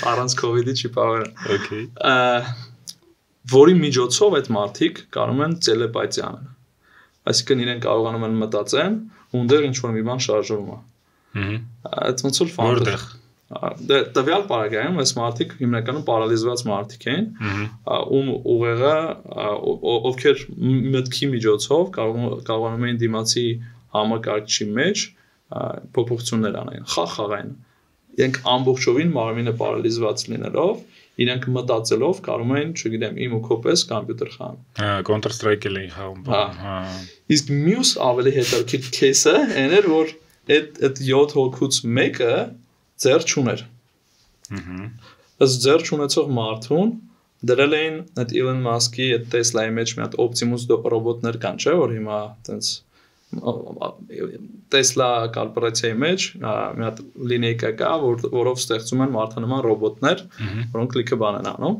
առանց COVID-ի չիպավորել։ Okay։ Որի միջոցով այդ մարդիկ կարող են տելեպաթիա անել։ Այսինքն իրենք կարողանում են մտածեն, ու այնտեղ ինչ որ մի բան շարժվում է։ Այդ ոնց որ որտեղ տվյալ պարագայում այս մարդիկ հիմնականում պարալիզված մարդիկ են, ում ուղեղը ովքեր մտքի միջոցով կարողանում են դիմացի համակարգչի մեջ փոփոխություններ անեն, խաղային։ Իրենք ամբողջովին մարմինը պարալիզված լինելով, իրենք մտածելով կարող են, չգիտեմ, իմ ու քոպես կոմպյուտեր խաղան։ Counter Strike-ը էին խաղում։ Իսկ մյուս ավելի հետաքրքիր кейսը այն էր, որ այդ 7 հոգուց մեկը ձեռ չուներ։ Ըստ ձեռ չունեցող մարդուն դրել էին այդ Elon Musk-ի այդ Tesla-ի մեջ մի հատ Optimus ռոբոտներ կան, չէ՞, որ հիմա այտենց Tesla կորպորացիայի մեջ մի հատ լինեյկա կա, որով ստեղծում են մարդանման ռոբոտներ, որոնք լիքը բան են անում։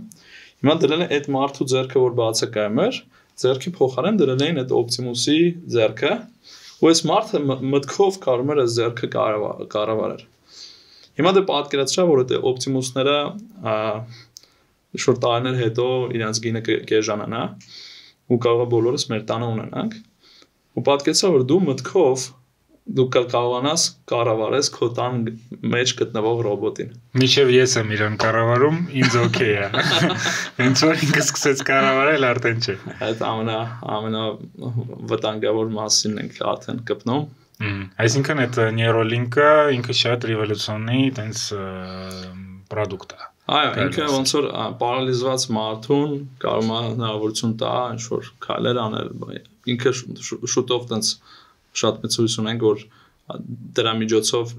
Հիմա դրել են այդ մարդու ձեռքը, որ բացակայում էր, ձեռքի փոխարեն դրել էին այդ Optimus-ի ձեռքը, ու այս մարդը մտքով կարող էր այս ձեռքը կառավարել։ Հիմա դե պատկերացրա, որ այդ Optimus-ները շուտ տարիներ հետո իրենց գինը կեժանանա, ու կարող է բոլորս մեր տանը ունենանք։ Ու պատկերացրա, որ դու մտքով դու կարողանաս կառավարես քո տան մեջ գտնվող ռոբոտին։ Մինչև ես եմ իրան կառավարում, ինձ օքեյ է։ Հենց որ ինքը սկսեց կառավարել, արդեն չէ։ Այդ ամենավտանգավոր մասին ենք արդեն կպնում։ Այսինքն այդ Neuralink-ը ինքը շատ ռևոլյուցիոնի տենց պրոդուկտ է։ Այո, ինքը ոնց որ պարալիզված մարդուն կարող է հնարավորություն տա ինչ-որ քայլեր անել, ինքը շուտով տենց շատ մեծ հույս ունենք, որ դրա միջոցով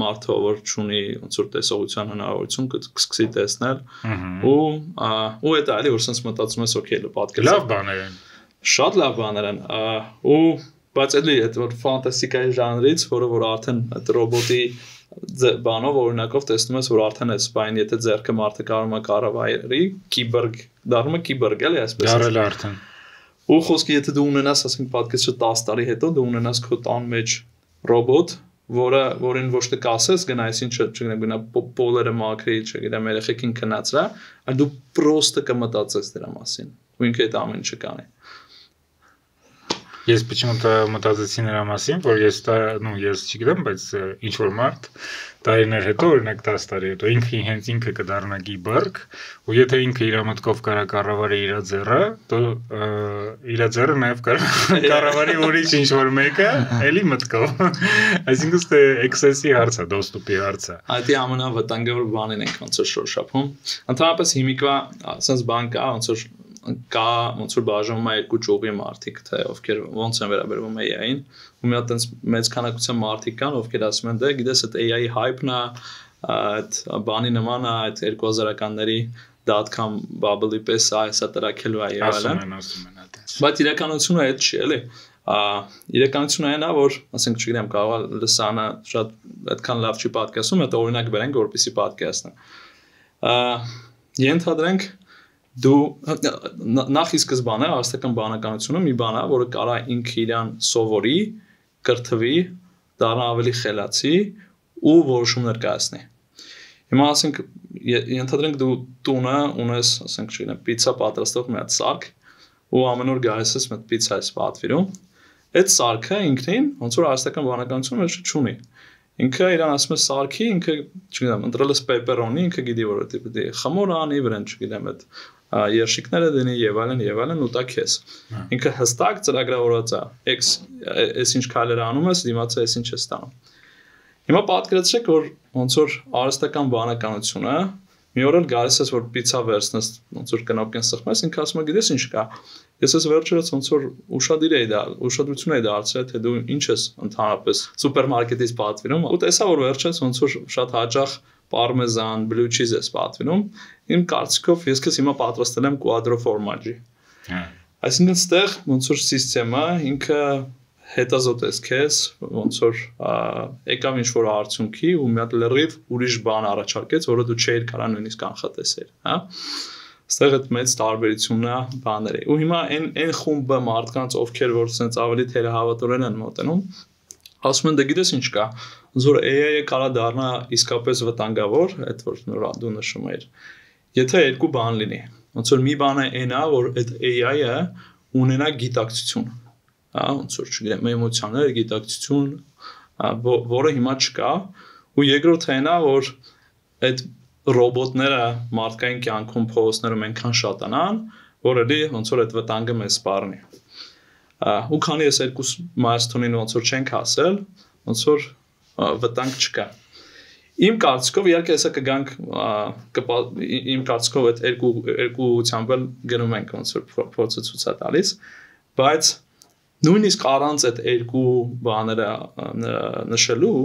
մարդը, որ ունի ոնց որ տեսողության հնարավորություն կսկսի տեսնել ու այդ այլի որ sense մտածում ես օքեյ պատկերացրու։ Լավ բաներ են։ Շատ լավ բաներ են ու բայց էլի այդ որ ֆանտաստիկայի ժանրից, որը որ արդեն այդ ռոբոտի բանով օրինակով տեսնում ես որ արդեն էս բան եթե ձեռքը մարդը կարող է կառավարի կիբերգ դառնում է կիբերգ էլի այսպես դառել է արդեն ու խոսքի եթե դու ունենաս ասենք պատկերացրու 10 տարի հետո դու ունենաս քո տան մեջ ռոբոտ որին ոչ թե կասես գնայս ինչ չգիտեմ գնա պոլերը մաքրի չգիտեմ երեխեքին քնացրա այլ դու պրոստը կմտածես դրա մասին ու ինքը այդ ամեն ինչը կանի Ես почему-то մտածեցի նրա մասին, որ ես չգիտեմ, բայց ինչ որ մարդ տարիներ հետո, օրինակ 10 տարի հետո ինքը հենց ինքը կդառնա գիբերգ, ու եթե ինքը իր մտքով կարա կառավարի իր ձեռը, то իր ձեռը նաև կառավարի ուրիշ ինչ որ մեկը, էլի մտքով։ Այսինքն ստե access-ի հարց է, доступի հարց է։ Այդ ամենավտանգավոր բանին ենք ոնց որ շոշափում։ Ընդհանրապես հիմիկվա, ասես բան կա, ոնց որ կա ոնց որ բաժանում է երկու ճյուղի մարդիկ թե ովքեր ոնց են վերաբերվում AI-ին ու մի հատ այնց մեծ քանակության մարդիկ կան ովքեր ասում են դե գիտես այդ AI hype-ն է այդ բանի նման է այդ 2000-ականների .com bubble-ի պես է հեսա տրակելու է եւ այլն բայց իրականությունը այդ չի էլի իրականությունը այն է որ ասենք չգիտեմ կարող է լսանը շատ այդքան լավ չի պատկերացնում այդ օրինակ բերենք որպեսի պատկերացնենք ենթադրենք դու նախ ի սկզբանե արհեստական բանականությունը մի բան է, որը կարա ինքը իրան սովորի, կրթվի, դառնա ավելի խելացի ու որոշում ներկայացնի։ Հիմա ասենք ենթադրենք դու տունը ունես, ասենք չգիտեմ, պիցցա պատրաստող մի հատ սարք ու ամեն օր գալիս ես մի պիցցա ես պատվիրում։ Այդ սարքը ինքնին ոնց որ արհեստական բանականություն ոչ չունի։ Ինքը իրան ասում է սարքի, ինքը չգիտեմ, ընտրել է պեպերոնի, ինքը գիտի որ դե խմոր անի վրան չգիտեմ այդ երշիկները դնի եւ այլն ու տա քեզ ինքը հստակ ծրագրավորված է այս ինչ քայլեր անում ես դիմացը այս ինչ է ստանում հիմա պատկերացրեք որ ոնց որ արհեստական բանականությունը մի օր էլ գալիս ես որ պիցցա վերցնես ոնց որ կնոպկեն սխմես ինքը ասում է գիտես ինչ կա ես ես վերջերս ոնց որ ուշադրություն էի դարձրել թե դու ինչ ես ընդհանրապես սուպերմարկետից պատվիրում ու տեսա որ վերջերս ոնց որ շատ հաճախ parmesan, blue cheese ես պատվիրում, իմ կարծիքով ես քեզ հիմա պատրաստել եմ quattro formaggi։ Այսինքն ստեղ ոնց որ սիստեմը ինքը հետազոտեց քեզ, ոնց որ եկավ ինչ որ արդյունքի ու մի հատ լրիվ ուրիշ բան առաջարկեց, որը դու չէիր կարող նույնիսկ կանխատեսել, հա։ Ստեղ այդ մեծ տարբերությունն է բաների։ Ու հիմա այն խումբը մարդկանց, ովքեր որ sense ավելի թերահավատորեն են մոտենում, ասում են դե գիտես ինչ կա ոնց որ AI-ը կարա դառնա իսկապես վտանգավոր, այդ որ դու նշում ես։ Եթե երկու բան լինի, ոնց որ մի բանը այն է, որ այդ AI-ը ունենա գիտակցություն, հա, ոնց որ չգիտեմ, էմոցիաներ, գիտակցություն, որը հիմա չկա, ու երկրորդը այն է, որ այդ ռոբոտները մարդկային կյանքում փողոցներում այնքան շատանան, որ էլի ոնց որ այդ վտանգը մեզ սպառնի։ Ու քանի ես երկու milestone-ին ոնց որ չենք հասել, ոնց որ վտանգ չկա։ Իմ կարծիքով իհարկե հեսա կգանք իմ կարծիքով այդ երկու ուղղությամբ էլ գնում ենք ոնց որ փորձը ցույց է տալիս, բայց նույնիսկ առանց այդ երկու բաները նշելու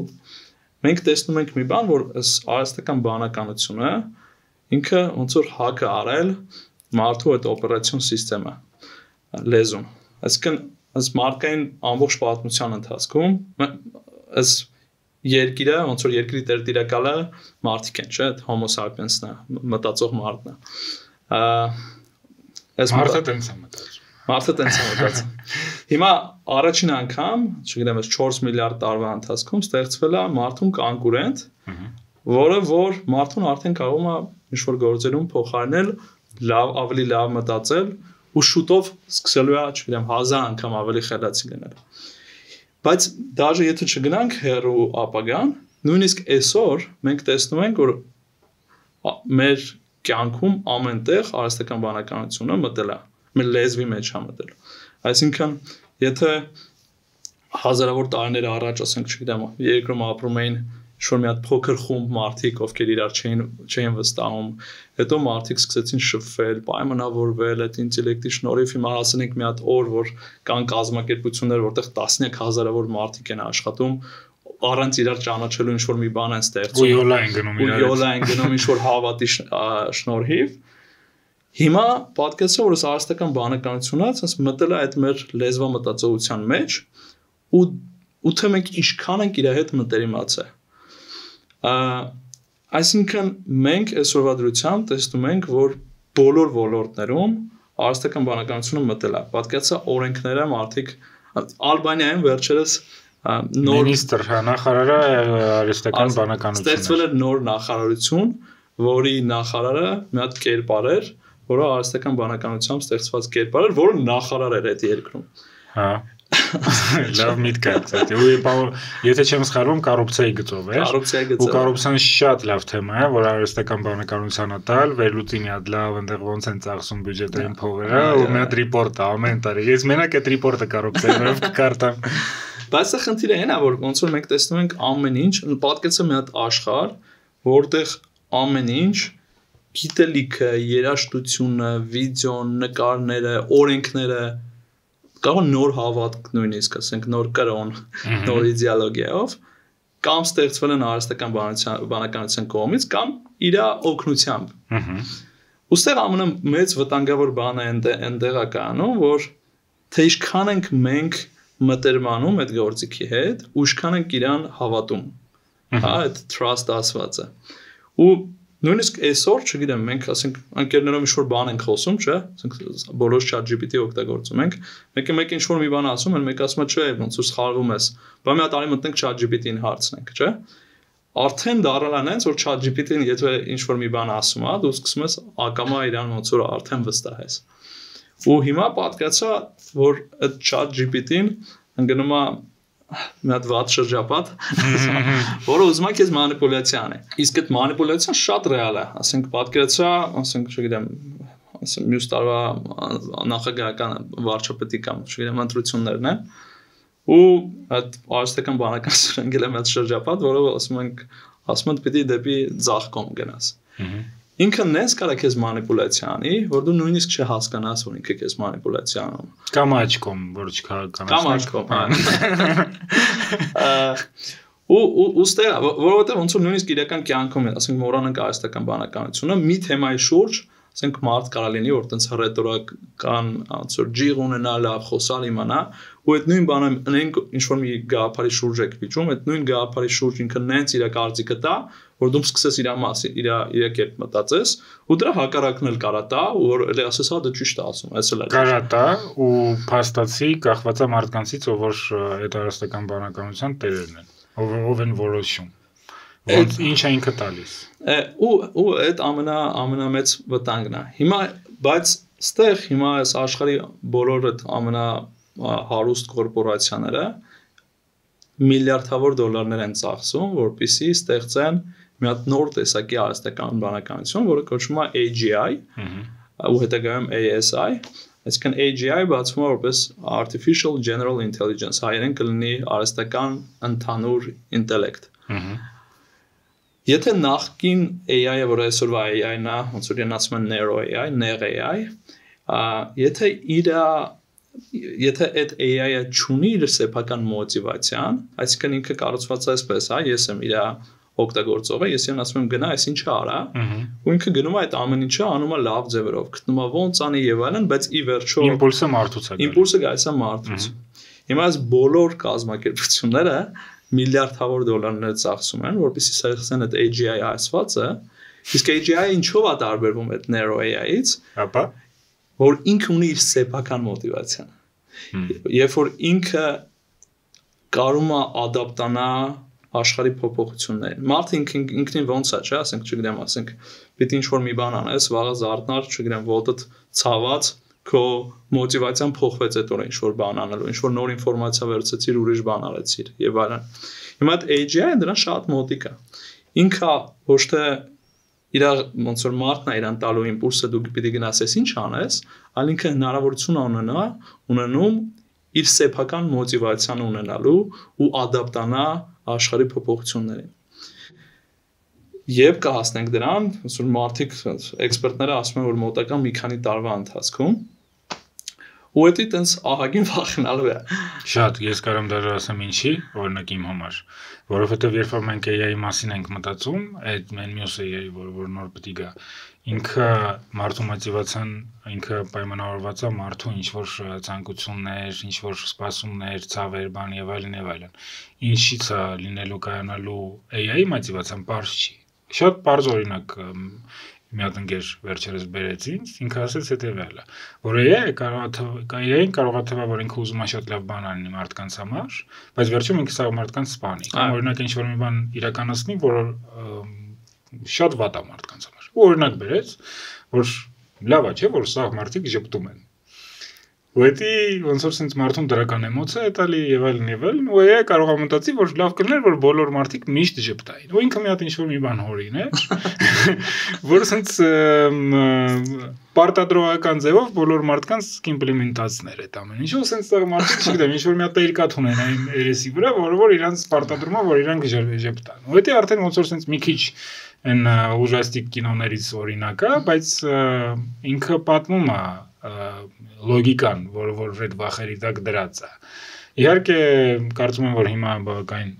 մենք տեսնում ենք մի բան, որ արհեստական բանականությունը ինքը ոնց որ հակը արել մարդու այդ օպերացիոն սիստեմը լեզուն այսինքն այս մարդկային ամբողջ պատմության ընթացքում այս երկիրը ոնց որ երկրի տերտիրակալը մարդիկ են, չէ՞, Homo sapiens-ն է, մտածող մարդն է։ Այս մարդը տենց է մտածում։ Մարդը տենց է մտածում։ Հիմա առաջին անգամ, չգիտեմ, 4 միլիարդ տարվա ընթացքում ստեղծվել է մարդուն կոնկուրենտ, որը որ մարդուն արդեն կարող է ինչ-որ գործերում փոխարինել, ավելի լավ մտածել ու շուտով սկսելու է, չգիտեմ, 1000 անգամ ավելի խելացի լինել։ Բայց դաժե եթե չգնանք հեռու ապագան, նույնիսկ այսօր մենք տեսնում ենք, որ մեր կյանքում ամենտեղ արհեստական բանականությունը մտել է, մեր լեզվի մեջ է մտել։ Այսինքն, եթե հազարավոր տարիներ առաջ, ասենք, չգիտեմ, երկրում ապրում էին շոր մի հատ փոքր խումբ մարդիկ, ովքեր իրար չէին վստահում, հետո մարդիկ սկսեցին շփվել, պայմանավորվել այդ ինտելեկտի շնորհիվ, հիմա ասենք մի հատ օր, որ կան կազմակերպություններ, որտեղ տասնյակ հազարավոր մարդիկ են աշխատում, առանց իրար ճանաչելու ինչ-որ մի բան են ստեղծում։ Ու յոլա են գնում իրար։ Ու յոլա են գնում ինչ-որ հավատի շնորհիվ։ Հիմա պատկերացրու, որ արհեստական բանականությունը ասես մտել է այդ մեր լեզվամտածողության մեջ ու թե մենք ինչքան ենք իր հետ մտերիմացել։ Այսինքն մենք այսօրվա դրությամբ տեսնում ենք, որ բոլոր ոլորտներում արհեստական բանականությունը մտել է։ Պատկերացրու օրենքները մարդիկ Ալբանիայում վերջերս Մինիստր նախարարը արհեստական բանականություն ստեղծվել էր նոր նախարարություն, որի նախարարը մի հատ կերպար էր, որը արհեստական բանականությամբ ստեղծված կերպար էր, որը նախարար էր այդ երկրում։ Հա։ Լավ միտք է, կստати։ Ու եթե չեմ սխալվում, կոռուպցիայի գծով էր։ Կոռուպցիայի գծով։ Ու կոռուպցիան շատ լավ թեմա է, որ արհեստական բանականությանը տալ, վերլուծի մի հատ լավ, այնտեղ ոնց են ծախսում բյուջետային փողերը, ու մի հատ ռիպորտ ամեն տարի։ Ես մենակ այդ ռիպորտը կոռուպցիայով կկարտամ։ Բայց սա խնդիրը այն է, որ ոնց որ մենք տեսնում ենք ամեն ինչ, պատկերացրու մի հատ աշխարհ, որտեղ ամեն ինչ գիտելիքը, երաժշտությունը, վիդեոն, նկարները, օրենքները կարող նոր հավատք նույնիսկ, ասենք նոր կրոն, նոր իդեոլոգիայով կամ ստեղծվել են արհեստական բանականության կողմից կամ իր օգնությամբ։ Ոստեղ ամենամեծ վտանգավոր բանը այնտեղ է կանում, որ թե ինչքան ենք մենք մտերմանում այդ գործիքի հետ, ու ինչքան ենք իրան հավատում։ Հա, այդ trust ասվածը։ Ու նույնիսկ այսօր, չգիտեմ, մենք ասենք անկերներով ինչ-որ բան ենք խոսում, չէ՞, ասենք բոլոր ChatGPT օգտագործում ենք, մեկը ինչ-որ մի բան ասում են, մեկը ասում է, չէ, ոնց որ սխալվում ես։ Բա մի հատ արի մտնենք ChatGPT-ին հարցնենք, չէ՞։ Արդեն դառալ է այնց, որ ChatGPT-ին եթե ինչ-որ մի բան ասում է, դու սկսում ես ակամա իրան ոնց որ արդեն վստահես։ Ու հիմա պատկացա, որ այդ ChatGPT-ին ընկնում է մի հատ վատ շրջապատ, որը ուզում է քեզ մանիպուլյացիա անի։ Իսկ այդ մանիպուլյացիան շատ ռեալ է, ասենք պատկերացրա, ասենք չգիտեմ, ասենք մյուս տարվա նախագահական վարչապետի կամ չգիտեմ ընտրություններն են, ու այդ արհեստական բանականություն ընկել է մի հատ շրջապատ, որը ասում են պիտի դեպի ձախ կողմ գնաս։ Ինքը նենց կարա քեզ մանիպուլյացիա անի, որ դու նույնիսկ չհասկանաս, որ ինքը քեզ մանիպուլյացիա անում։ Կամ աչքում, որ չքանաս։ Կամ աչքում, հա։ Ու ստեղ, որովհետև ոնց որ նույնիսկ իրական կյանքում, ասենք մոռանանք արհեստական բանականությունը, մի թեմայի շուրջ, ասենք մարդ կարա լինի, որ տենց ռետորիկան, ոնց որ ջիղ ունենա, լավ խոսալ իմանա, ու այդ նույն բանը ինչ որ մի գաղափարի շուրջ եք վիճում, այդ նույն գաղափարի շուրջ ինքը նենց իր կարծիքը տա, որ դու սկսես իր մասին, իր կերպ մտածես, ու դրա հակառակն էլ կարա տա, որ էլի ասես, հա դա ճիշտ է ասում, այսօր էլ կարա տա ու փաստացի կախված է մարդկանցից, ով այդ արհեստական բանականության տերերն են, ով են որոշում։ Ոնց ինչ է ինքը տալիս։ Ու այդ ամենամեծ վտանգն է։ Հիմա բայց ստեղ հիմա այս աշխարհի բոլոր այդ ամենահարուստ կորպորացիաները միլիարդավոր դոլարներ են ծախսում, որպեսզի ստեղծեն մի հատ նոր տեսակի արհեստական բանականություն, որը կոչվում է AGI, ու հետագայում ASI, այսինքն AGI բացվում է որպես Artificial General Intelligence, հայերեն կլինի արհեստական ընդհանուր ինտելեկտ։ Եթե նախկին AI-ը, որ այսօրվա AI-ն է, ոնց որ իրեն ասում են Narrow AI, նեղ AI, եթե այդ AI-ը չունի իր սեփական մոտիվացիան, այսինքն ինքը կառուցված է այսպես, հա, ես եմ իր օգտագործողը, ես իրեն ասում եմ գնա, այս ինչը արա, ու ինքը գնում է այդ ամեն ինչը անում է լավ ձևերով, գտնում է ոնց անի եւ այլն, բայց ի վերջո իմպուլսը մարդուց է գալիս։ Իմպուլսը գալիս է մարդուց։ Հիմա այս բոլոր կազմակերպությունները միլիարդավոր դոլարներ ծախսում են, որպեսզի ստեղծեն այդ AGI ասվածը, իսկ AGI-ը ինչով է տարբերվում այդ Narrow AI-ից, ապա որ ինքը ունի իր սեփական մոտիվացիան։ Երբ որ ինքը կարում է ադապտանա աշխարհի փոփոխություններին։ Մարդը ինքնին ոնց է, չէ՞, ասենք, չգիտեմ, ասենք, պիտի ինչ-որ մի բան անես, վաղը զարթնար, չգիտեմ, ոտդ ցաված, քո մոտիվացիան փոխվեց այդ օրը ինչ-որ բան անելու, ինչ-որ նոր ինֆորմացիա վերցրեցիր, ուրիշ բան արեցիր եւ այլն։ Հիմա այդ AGI-ը դրան շատ մոտիկ է։ Ինքը ոչ թե իր ոնց որ մարդն է իրան տալու իմպուլսը դու պիտի գնաս ինչ անես, այլ ինքը հնարավորություն ունենում իր սեփական մոտիվացիան ունենալու ու ադապտանա աշխարհի փոփոխություններին։ Եվ կհասնենք դրան, ոնց որ մարդիկ էքսպերտները ասում են, որ մոտակա մի քանի տարվա ընթացքում ու դա տենց ահագին վախենալու է։ Շատ, ես կարամ դեռ ասեմ ինչի, օրինակ իմ համար, որովհետև երբ որ մենք AI-ի մասին ենք մտածում, այդ մյուս AI-ը, որ նոր պետք է գա, ինքը մարդու մոտիվացիան, ինքը պայմանավորված է մարդու ինչ-որ ցանկություններ, ինչ-որ սպասումներ, ցավեր, բան եւ այլն։ Ինչի՞ց է լինելու կայանալու AI-ի մոտիվացիան բարձ չի։ Շատ բարձ օրինակ մի հատ ընկեր վերջերս բերեց ինձ, ինքը ասեց հետևյալը, որ AI-ը կարող է թվա, որ ինքը ուզում է շատ լավ բան անի մարդկանց համար, բայց վերջում ինքը սա մարդկանց սպանի։ Կամ օրինակ ինչ-որ մի բան իրականացնի, որ շատ վատ է մարդկանց համար։ Ու օրինակ բերեց, որ լավ է, չէ, որ սա մարդիկ ժպտում են։ Ու դա ոնց որ sense մարդուն դրական էմոցիա է տալի եւ այլն, ու AI կարող է մտածի, որ լավ կլներ, որ բոլոր մարդիկ միշտ ժպտային։ Ու ինքը մի հատ ինչ-որ մի բան հորիներ, որ sense պարտադրողական ձևով բոլոր մարդկանց իմպլեմենտացներ այդ ամեն ինչը, ու sense մարդիկ չգիտեմ, ինչ-որ մի հատ տերկաթ ունեն այն երեսի վրա, որ իրանց պարտադրում է, որ իրանք ժպտան։ Ու դա արդեն ոնց որ sense մի քիչ այն ուժաստիկ կինոներից օրինակ է, բայց ինքը պատմում է լոգիկան, որ այդ վախերի տակ դրած է։ Իհարկե, կարծում եմ, որ հիմա բավական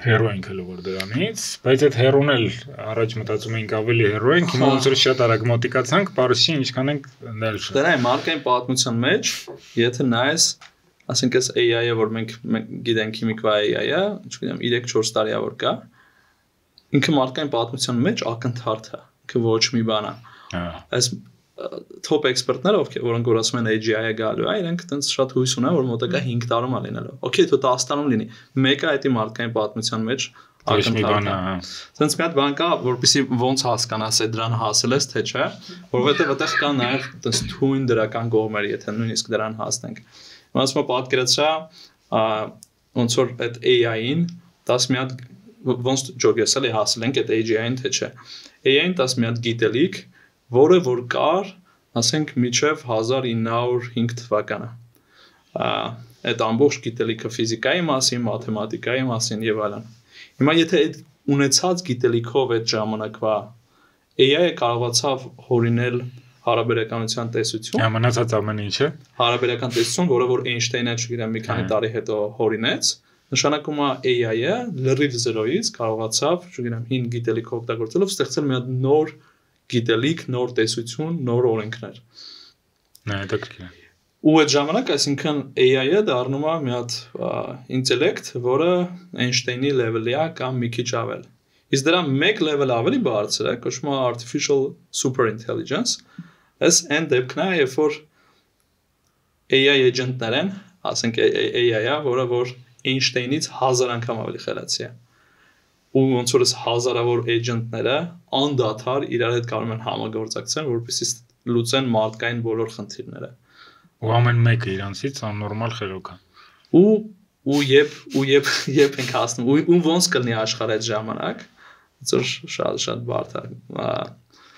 հերո ենք հլոր դրանից, բայց այդ հերոն էլ առաջ մտածում էինք ավելի հերո ենք, հիմա ոնց որ շատ արագ մոտիկացանք, բարձի ինչքան ենք դել շատ։ Դրա մարդկային պատմության մեջ, եթե նայես, ասենք այս AI-ը, որ մենք գիտենք քիմիկվա AI-ը, չգիտեմ 3-4 տարի է որ կա, ինքը մարդկային պատմության մեջ ակնթարթ է, ինքը ոչ մի բան է։ Այս top էքսպերտները, որոնք որ ասում են AGI-ը գալու է, իրենք այտենց շատ հույս ունեն, որ մոտակա 5 տարում է լինելու։ Okay, թող 10 տարում լինի։ Մեկը այդի մարդկային պատմության մեջ ակնթարթ է։ Սենց մի հատ բան կա, որպեսզի ոնց հասկանաս է դրան հասել ես, թե չէ, որովհետև այդտեղ կա նաև այտենց թույն դրական կողմեր, եթե նույնիսկ դրան հասնենք։ Ասում եմ պատկերացրա, ոնց որ այդ AI-ին 10 մի հատ ոնց ջոգես էլի հասել ենք այդ AGI-ին, թե չէ։ AI-ին 10 մի հատ գիտելիք, որը որ կար, ասենք միջև 1905 թվականը։ Այդ ամբողջ գիտելիքը ֆիզիկայի մասին, մաթեմատիկայի մասին եւ այլն։ Հիմա եթե այդ ունեցած գիտելիքով այդ ժամանակվա AI-ը կարողացավ հորինել հարաբերականության տեսություն։ Մնացած ամեն ինչը։ Հարաբերական տեսություն, որը որ Էյնշտեյնը, չգիտեմ, մի քանի տարի հետո հորինեց, նշանակում է AI-ը լրիվ 0-ից կարողացավ, չգիտեմ, 5 գիտելիք օգտագործելով ստեղծել մի հատ նոր գիտելիք, նոր տեսություն, նոր օրենքներ։ Դա կգիտեմ։ Ու այդ ժամանակ, այսինքն AI-ը դառնում է մի հատ ինտելեկտ, որը Էյնշտեյնի level-ի է կամ մի քիչ ավել։ Իսկ դրա մեկ level ավելի բարձր է, կոչվում է artificial super intelligence։ Այս այն դեպքն է, երբ որ AI agent-ներ են, ասենք AI-ը, որը որ Էյնշտեյնից 1000 անգամ ավելի խելացի է։ Ու ոնց որ այս հազարավոր agent-ները անդադար իրար հետ կարող են համագործակցել, որպեսզի լուծեն մարդկային բոլոր խնդիրները։ Ու ամեն մեկը իրանցից աննորմալ խելոք է։ Ու երբ ենք հասնում, ու ոնց կլինի աշխարհը այդ ժամանակ, ոնց որ շատ բարդ է։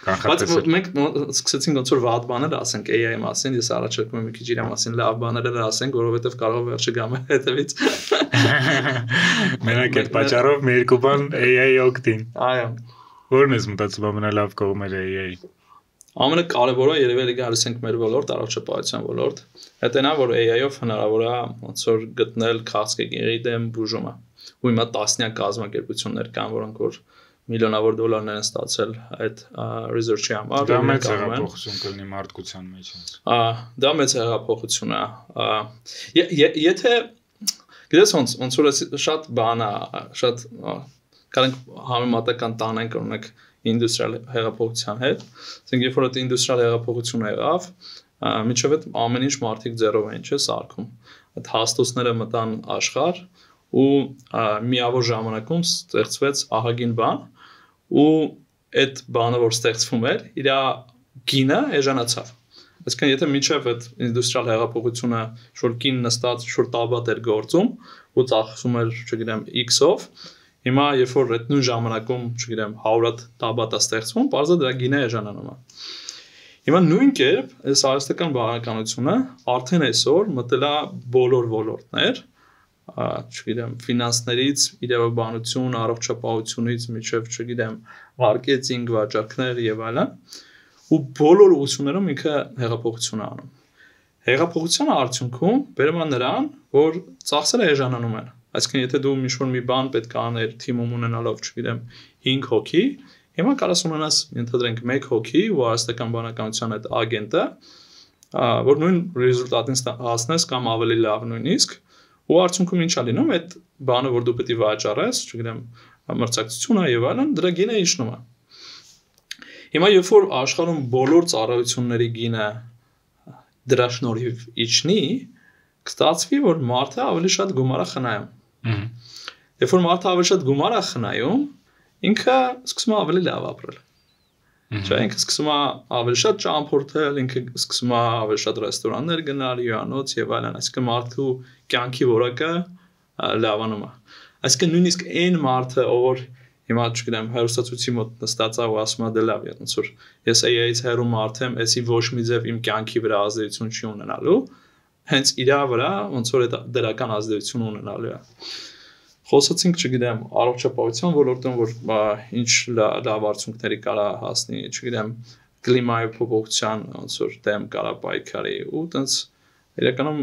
Բայց մենք սկսեցինք ոնց որ վատ բաներ ասենք AI-ի մասին, ես առաջարկում եմ մի քիչ իր մասին լավ բաներ ասենք, որովհետև կարող է վերջը գամը հետևից։ Մենակ այդ պատճառով մի երկու բան AI-ի օգտին։ Այո։ Որն ես մտածում ամենալավ կողմերը AI-ի։ Ամենակարևորը երևի գալիս ենք մեր ոլորտ, առողջապահության ոլորտ։ Հետո նա որ AI-ով հնարավոր է ոնց որ գտնել քաղցկեղի դեմ բուժումը։ Ու հիմա տասնյակ կազմակերպություններ կան, որոնք որ միլիոնավոր դոլարներ են ստացել այդ research-ի համար։ Դա մեծ հեղափոխություն կլինի մարդկության մեջ։ Դա մեծ հեղափոխություն է։ Եթե գիտես ոնց որ շատ բան է, շատ կարանք համեմատական տանենք օրինակ ինդուստրիալ հեղափոխության հետ, ասենք երբ որ այդ ինդուստրիալ հեղափոխությունը եղավ, միջև այդ ամեն ինչ մարդիկ ձեռով էին չէ սարքում։ Այդ հաստոցները մտան աշխարհ ու միավոր ժամանակում ստեղծվեց ահագին բան ու այդ բանը որ ստեղծվում էր իր գինը էժանացավ։ այսինքն եթե միջև այդ ինդուստրիալ հեղափոխությունը շուտ կին նստած շուտ տաբատ էր գործում ու ծախսում էր, չգիտեմ, X-ով, հիմա երբ որ այդ նույն ժամանակում, չգիտեմ, 100 տաբատ է ստեղծվում, բարձր դրա գինը էժանանում է։ Հիմա նույն կերպ այս արհեստական բանականությունը արդեն այսօր մտել է բոլոր ոլորտներ, չգիտեմ, ֆինանսներից, իրավաբանություն, առողջապահությունից մինչև, չգիտեմ, մարքեթինգ, վաճառքներ եւ այլն, ու բոլոր ուղղություններում ինքը հեղափոխություն է անում։ Հեղափոխության արդյունքում բերում է նրան, որ ծախսերը էժանանում են։ Այսինքն եթե դու ինչ-որ մի բան պետք է աներ թիմում ունենալով, չգիտեմ, 5 հոգի, հիմա կարաս ունենաս, ենթադրենք 1 հոգի ու արհեստական բանականության այդ ագենտը, որ նույն ռեզուլտատին հասնես կամ ավելի լավ նույնիսկ, ու արդյունքում ինչ է լինում, այդ բանը, որ դու պետք է վաճառես, չգիտեմ, մրցակցությունը եւ այլն, դրա գինը իջնում է։ Հիմա երբ որ աշխարհում բոլոր ծառայությունների գինը դրա շնորհիվ իջնի, կստացվի, որ մարդը ավելի շատ գումար է խնայում։ Երբ որ մարդը ավելի շատ գումար է խնայում, ինքը սկսում է ավելի լավ ապրել։ Չէ, ինքը սկսում է ավելի շատ ճամփորդել, ինքը սկսում է ավելի շատ ռեստորաններ գնալ, հյուրանոց եւ այլն, այսինքն մարդու կյանքի որակը լավանում է։ Այսինքն նույնիսկ այն մարդը, ով հիմա չգիտեմ, հերոստացույցի մոտ նստած է ու ասում է դե լավ, ոնց որ ես AI-ից հեռու մարդ եմ, էսի ոչ մի ձև իմ կյանքի վրա ազդեցություն չի ունենալու, հենց իր վրա ոնց որ այդ դրական ազդեցություն ունենալու է։ Խոսացինք, չգիտեմ, առողջապահության ոլորտում, որ ինչ լավ արդյունքների կարա հասնի, չգիտեմ, կլիմայի փոփոխության ոնց որ դեմ կարա պայքարի ու տենց իրականում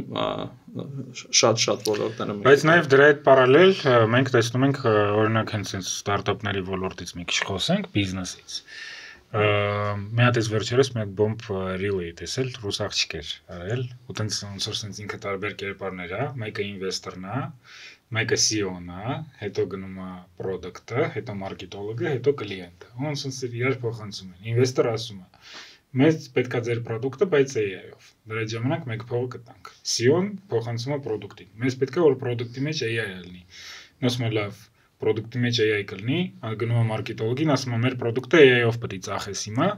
շատ ոլորտներում։ Բայց նաև դրա հետ պարալել մենք տեսնում ենք օրինակ հենց այս ստարտափների ոլորտից մի քիչ խոսենք, բիզնեսից։ Մի հատ էս վերջերս մի հատ բոմբ ռիլ էի տեսել, ռուս աղջիկ էր արել, ու տենց ոնց որ sense ինքը տարբեր կերպարներ է, մեկը ինվեստորն է, մեկը CEO-ն է, հետո գնում է product-ը, հետո մարքետոլոգը, հետո կլիենտը։ Ոնց sense իրար փոխանցում են։ Ինվեստորը ասում է. Մեզ պետքա ձեր product-ը, բայց AI-ով։ Դրա ժամանակ մենք փողը կտանք։ CEO-ն փոխանցում է product-ին։ Մեզ պետքա որ product-ի մեջ AI լինի։ Ասում է լավ, product-ի մեջ AI կլինի, գնում է մարքետոլոգին, ասում է մեր product-ը AI-ով պետք է ծախես հիմա։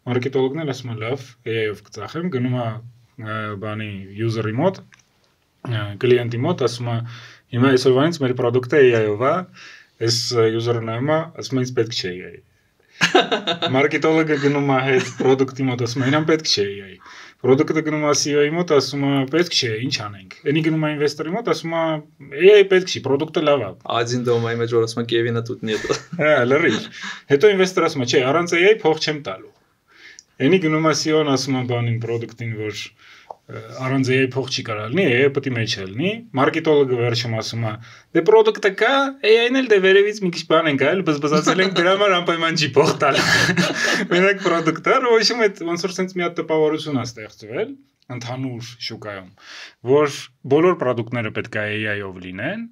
Մարքետոլոգն էլ ասում է լավ, AI-ով կծախեմ, գնում է բանի user-ի մոտ, կլիենտի մոտ, ասում է հիմա այսօրվանից մեր product-ը AI-ով է, այս user-ը նայում է, ասում է ինձ պետք չէ AI։ Մարքետոլոգը գնում է հետ product-ի մոտ, ասում է իրան պետք չէ AI։ Product-ը գնում է CEO-ի մոտ, ասում է պետք չէ, ինչ անենք։ Էնի գնում է ինվեստորի մոտ, ասում է AI պետք չի, product-ը լավ է։ Один дома մեջ որ ասում է Kevin-ը тут нет։ Հա, լրիվ։ Հետո ինվեստորը ասում է, չէ, առանց AI փող չեմ տալու։ Էնի գնում է CEO-ն ասում է բանին product-ին, որ առանց AI փող չի կարող լինի, AI պետք է մեջ լինի։ Մարքետոլոգը վերջում ասում է, դե product-ը կա, AI-ն էլ դե վերևից մի քիչ բան ենք այլ, բզբզացել ենք դրա համար անպայման չի փող տալ։ Մենակ product-ը, ոչինչ այդ ոնց որ sense մի հատ տպավորություն է ստեղծվել ընդհանուր շուկայում, որ բոլոր product-ները պետք է AI-ով լինեն։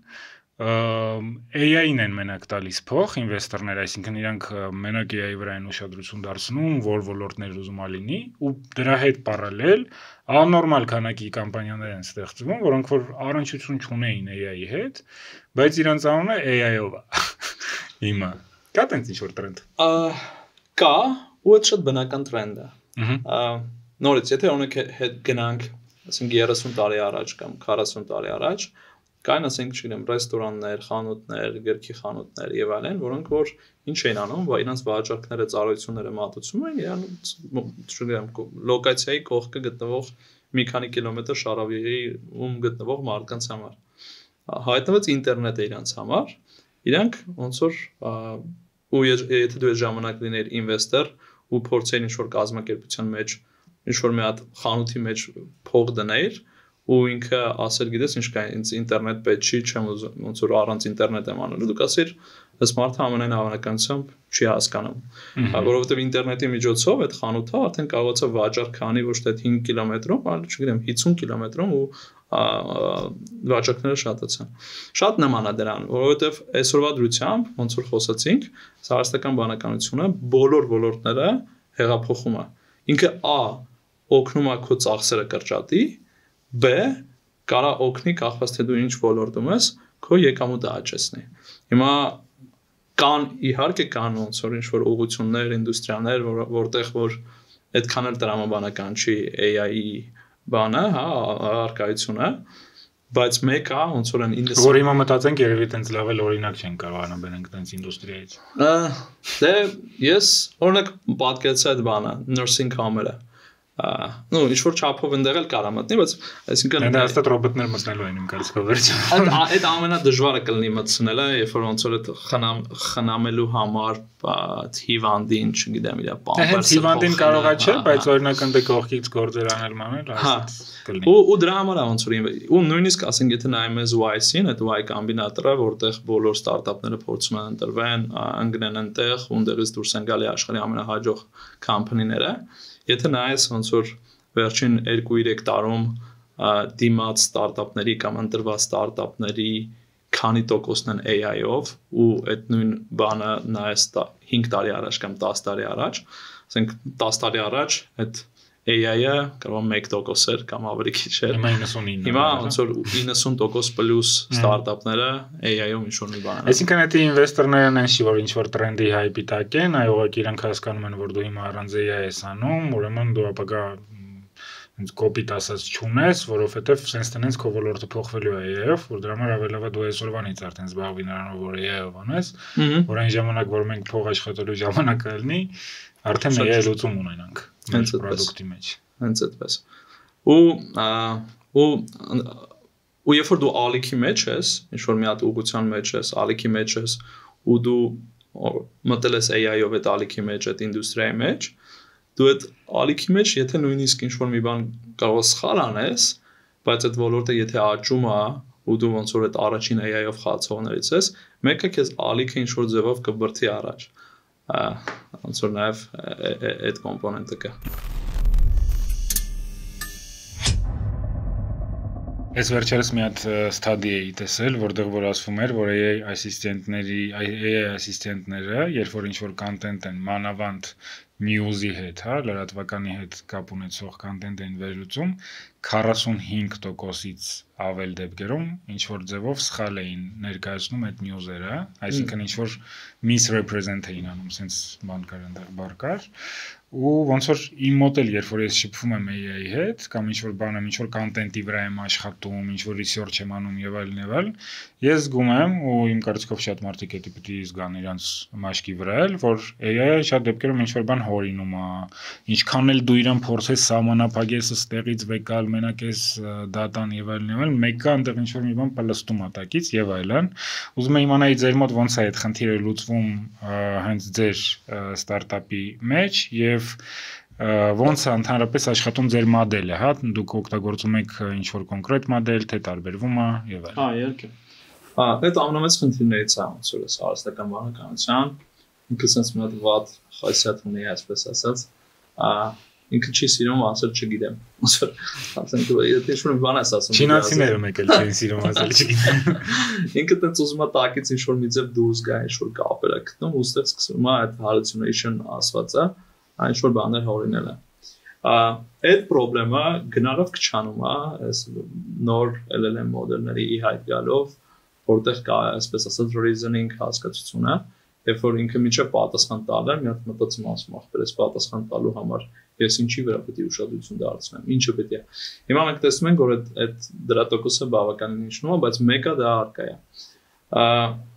AI-ին են մենակ տալիս փող ինվեստորները, այսինքն իրանք մենակ AI-ի վրա են ուշադրություն դարձնում, որ ոլորտներ ուզում է լինի, ու դրա հետ պարալել աննորմալ քանակի կամպանիաներ են ստեղծվում, որոնք որ առնչություն չունեին AI-ի հետ, բայց իրանց անունը AI-ով է։ Հիմա կա տենց ինչ որ տրենդ։ Կա, ու այդ շատ բնական տրենդ է։ Նորից, եթե օրինակ հետ գնանք, ասենք 30 տարի առաջ կամ 40 տարի առաջ, կային, ասենք, չգիտեմ, ռեստորաններ, խանութներ, գրքի խանութներ եւ այլն, որոնք որ ինչ էին անում, որ իրancs վաճառքները, ծառայությունները մատուցում էին իրանց, չգիտեմ, լոկացիայի կողքը գտնվող մի քանի կիլոմետր շարավիղում գտնվող մարդկանց համար։ Հայտնվեց ինտերնետը իրանց համար, իրանք ոնց որ ու եթե դու այդ ժամանակ լինեիր ինվեստոր ու փորձեիր ինչ-որ կազմակերպության մեջ, ինչ-որ մի հատ խանութի մեջ փող դնել ու ինքը ասել գիտես ինչ կա ինձ ինտերնետ պետք չի, չեմ ուզում ոնց որ առանց ինտերնետ եմ անելու, դուք ասիր այս մարդը ամենայն հավանականությամբ չի հասկանում, որովհետև ինտերնետի միջոցով այդ խանութը արդեն կարողացա վաճառք անի ոչ թե 5 կիլոմետրում, այլ չգիտեմ 50 կիլոմետրում ու վաճառքները շատացան։ Շատ նման է դրան, որովհետև այսօրվա դրությամբ ոնց որ խոսացինք, սարսական բանականությունը բոլոր ոլորտները հեղափոխում է։ Ինքը A օգնում է քո ծախսերը կրճատի, B կարա օգնի կախված թե դու ինչ ոլորտում ես, քո եկամուտը աճեցնի։ Հիմա կան իհարկե կան ոնց որ ինչ որ ուղղություններ, ինդուստրիաներ, որտեղ որ այդքան էլ տրամաբանական չի AI-ի բանը, հա, արկայությունը, բայց մեկը ոնց որ են որ հիմա մտածենք երևի տենց լավ էլ օրինակ չեն կարող անաբերենք տենց ինդուստրիայից։ Դե ես օրինակ պատկերացա այդ բանը, nursing home-ը։ Ну, ինչ-որ չափով ընդեղ էլ կարա մտնի, բայց այսինքն դա հաստատ ռոբոտներ մտնելու են իմ կարծիքով վերջում։ Այդ ամենադժվարը կլինի մտցնելը, երբ որ ոնց որ այդ խնամելու համար հիվանդին, չգիտեմ, իր պամպերսը։ Հենց հիվանդին կարողա չէ, բայց օրինակ ընդ կողքից գործեր անել մանել, հաստատ կլինի։ Ու դրա համար է ոնց որ ու նույնիսկ ասենք եթե նայում ես Y-ին, այդ Y կոմբինատորը, որտեղ բոլոր ստարտափները փորձում են ընտրվեն, ընկնեն այնտեղ, ունդերից դուրս են գալի աշխարհի ամենահաջող կամփանիները։ Եթե նայես ոնց որ վերջին 2-3 տարում դիմաց ստարտափների կամ ընտրված ստարտափների քանի տոկոսն են AI-ով ու այդ նույն բանը նայես 5 տարի առաջ կամ 10 տարի առաջ, ասենք 10 տարի առաջ այդ AI-ը կարող 1% էր կամ ավելի քիչ էր։ Հիմա 99։ Հիմա ոնց որ 90% պլյուս ստարտափները AI-ով ինչ-որ մի բան են։ Այսինքն այդ ինվեստորներն են շի որ ինչ-որ տրենդի հայպի տակ են, այ ուղղակի իրանք հասկանում են որ դու հիմա առանց AI ես անում, ուրեմն դու ապագա ինձ կոպիտ ասած չունես, որովհետև sense տնենց քո ոլորտը փոխվելու է AI-ով, որ դրա համար ավելի լավ է դու այսօրվանից արդեն զբաղվի նրանով որ AI-ով անես, որ այն ժամանակ որ մենք փող աշխատելու ժամանակը լինի, արդեն AI լուծում ունենանք մեր product-ի մեջ։ Հենց այդպես։ Ու երբ որ դու ալիքի մեջ ես, ինչ որ մի հատ ուղղության մեջ ես, ալիքի մեջ ես, ու դու մտել ես AI-ով այդ ալիքի մեջ, այդ ինդուստրիայի մեջ, դու այդ ալիքի մեջ, եթե նույնիսկ ինչ-որ մի բան կարող ես սխալ անես, բայց այդ ոլորտը եթե աճում է, ու դու ոնց որ այդ առաջին AI-ով խաղացողներից ես, մեկը քեզ ալիքը ինչ-որ ձևով կբրդի առաջ։ Ոնց որ նաև այդ կոմպոնենտը կա։ Ես վերջերս մի հատ ստադի էի տեսել, որտեղ որ ասվում էր, որ AI ասիստենտները, երբ որ ինչ-որ կոնտենտ են մանավանդ news-ի հետ, հա, լրատվականի հետ կապ ունեցող կոնտենտ են վերլուծում, 45%-ից ավել դեպքերում ինչ որ ձևով սխալ էին ներկայացնում այդ news-երը, այսինքն ինչ որ misrepresent էին անում, sense բան կար այնտեղ բառ կար, ու ոնց որ իմ մոտ էլ երբ որ ես շփվում եմ AI-ի հետ կամ ինչ որ բան եմ, ինչ որ կոնտենտի վրա եմ աշխատում, ինչ որ research եմ անում եւ այլն, ես զգում եմ ու իմ կարծիքով շատ մարդիկ դա պիտի զգան իրանց մաշկի վրա էլ, որ AI-ը շատ դեպքերում ինչ որ բան հորինում է, ինչքան էլ դու իրան փորձես սահմանափակես ստեղից վեկալ մենակ էս դատան եւ այլն, մեկը այնտեղ ինչ որ մի բան պլստում է տակից եւ այլն։ Ուզում եմ իմանալ ձեր մոտ ոնց է այդ խնդիրը լուծվում հենց ձեր ստարտափի մեջ եւ ոնց է ընդհանրապես աշխատում ձեր մոդելը, հա, դուք օգտագործում եք ինչ որ կոնկրետ մոդել, թե տարբերվում է եւ այլն։ Հա, իհարկե։ Այդ ամենամեծ խնդիրներից է ոնց որ հարստական բանականության, ինքը sense մի հատ վատ խասյաթ ունի, այսպես ասած, ինքը չի սիրում ասել չգիտեմ։ Ոնց որ ասենք դու եթե ինչ-որ բան ես ասում։ Չինացիները մեկ էլ չեն սիրում ասել չգիտեմ։ Ինքը տենց ուզում է տակից ինչ-որ մի ձև դուրս գա, ինչ-որ կապեր է գտնում, ու ստեղ սկսում է այդ hallucination ասվածը, ինչ-որ բաներ հորինելը։ Այդ խնդրեմը գնալով քչանում է, այս նոր LLM մոդելների իհայտ գալով, որտեղ կա, այսպես ասած, reasoning հասկացությունը, երբ որ ինքը միջև պատասխան տալը, մի հատ մտածում ասում ախպերես պատասխան տալու համար ես ինչի վրա պետք է ուշադրություն դարձնեմ, ինչը պետք է։ Հիմա մենք տեսնում ենք, որ այդ դրա տոկոսը բավականին իջնում է, բայց մեկը դա առկա է։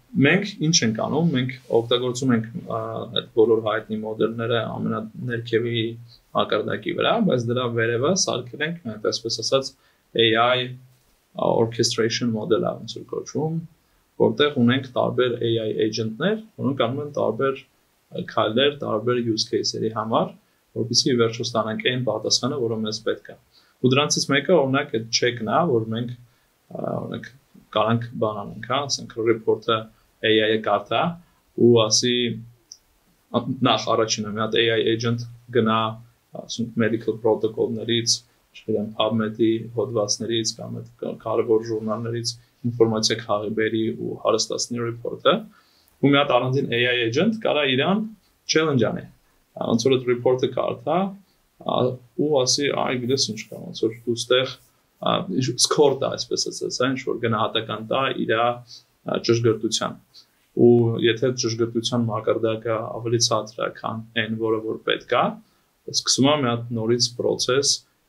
Մենք ինչ ենք անում, մենք օգտագործում ենք այդ բոլոր հայտնի մոդելները ամենաներքևի մակարդակի վրա, բայց դրա վերևը սարքել ենք մենք այսպես ասած AI orchestration մոդելը, ոնց որ կոչվում, որտեղ ունենք տարբեր AI agent-ներ, որոնք անում են տարբեր քայլեր, տարբեր use case-երի համար, որպեսզի վերջո ստանանք այն պատասխանը, որը մեզ պետք է։ Ու դրանցից մեկը օրինակ այդ check-ն է, որ մենք օրինակ կարանք բան անենք, հա, ասենք report-ը AI-ը կարդա ու ասի նախ առաջինը մի հատ AI agent գնա, ասենք medical protocol-ներից, չգիտեմ, PubMed-ի հոդվածներից կամ այդ կարևոր ժուրնալներից ինֆորմացիա քաղի բերի ու հարստացնի report-ը, ու մի հատ առանձին AI agent կարա իրան challenge անի։ Ոնց որ այդ report-ը կարդա ու ասի, այ գիտես ինչ կա, ոնց որ դու ստեղ score տա, այսպես ասած, ինչ որ գնահատական տա իր ճշգրտության։ Ու եթե ճշգրտության մակարդակը ավելի ցածր է, քան այն, որը որ պետք է, սկսում է մի հատ նորից process,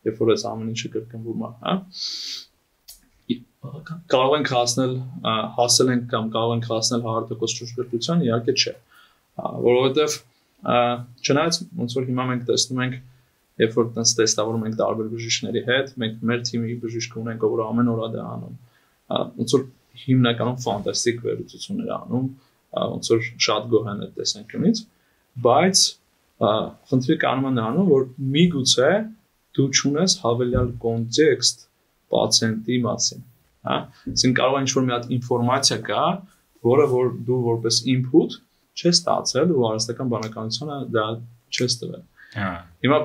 երբ որ այս ամեն ինչը կրկնվում է, հա։ Կարող ենք հասել ենք կամ կարող ենք հասնել 100% ճշգրտության, իհարկե չէ, որովհետև չնայած ոնց որ հիմա մենք տեսնում ենք, երբ որ տես տեստավորում ենք տարբեր բժիշկների հետ, մենք մեր թիմի բժիշկ ունենք, որ ամեն օր դա անում, ոնց որ հիմնականում ֆանտաստիկ վերլուծություններ անում, ոնց որ շատ գոհ են այդ տեսանկյունից, բայց խնդիրը կանում է նրանում, որ միգուցե դու չունես հավելյալ կոնտեքստ պացիենտի մասին, հա, այսինքն կարող է ինչ-որ մի հատ ինֆորմացիա կա, որը որ դու որպես input չես ստացել ու արհեստական բանականությունը դա չես տվել։ Հիմա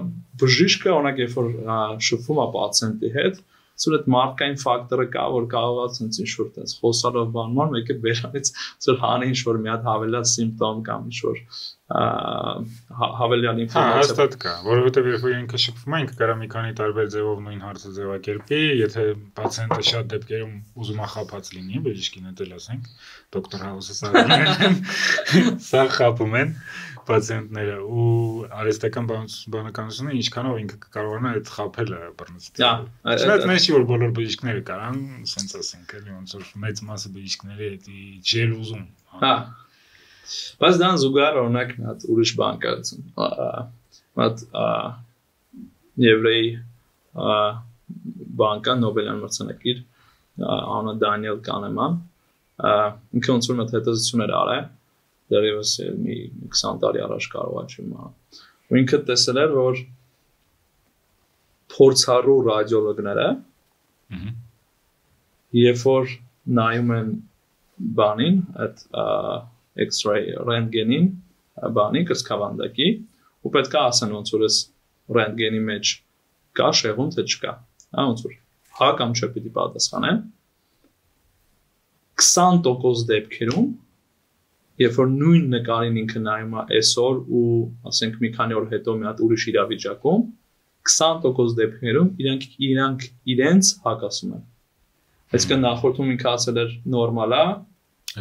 բժիշկը օրինակ երբ որ շփվում է պացիենտի հետ, սուր այդ մարդկային ֆակտորը կա, որ կարող է ցենց ինչ-որ տես խոսալով բանման մեկը բերանից սուր հանի ինչ-որ մի հատ հավելյալ սիմպտոմ կամ ինչ-որ հավելյալ ինֆորմացիա։ Հաստատ կա, որովհետև երբ որ ինքը շփվում է, ինքը կարող է մի քանի տարբեր ձևով նույն հարցը ձևակերպի, եթե պացիենտը շատ դեպքերում ուզում է խափած լինի, բժիշկին էլ ասենք, դոկտոր Հաուսը սա խափում են պացիենտները ու արհեստական բանականությունը ինչքանով ինքը կարողանա այդ խափելը բռնցնել։ Չնայած մենք չի որ բոլոր բժիշկները կարան, ասենց ասենք, էլի ոնց որ մեծ մասը բժիշկների էդի ջել ուզում։ Հա։ Բայց դան զուգահեռ օրինակ մի հատ ուրիշ բան կա, մատ եվրեի բանկա Նոբելյան մրցանակիր անունը Դանիել Կանեման, ինքը ոնց որ մի հատ հետազոտություններ արել դեռևս մի 20 տարի առաջ կարող է չիմա։ Ու ինքը տեսել էր, որ փորձառու ռադիոլոգները երբ որ նայում են բանին, այդ X-ray ռենտգենին, բանի կրծքավանդակի, ու պետք է ասեն ոնց որ այս ռենտգենի մեջ կա շեղում թե չկա։ Հա ոնց որ հա կամ չէ պիտի պատասխանեն։ 20% դեպքերում երբ որ նույն նկարին ինքը նայում է այսօր ու ասենք մի քանի օր հետո մի հատ ուրիշ իրավիճակում 20% դեպքերում իրանք իրենց հակասում են։ Այսինքն նախորդում ինքը ասել էր նորմալ է,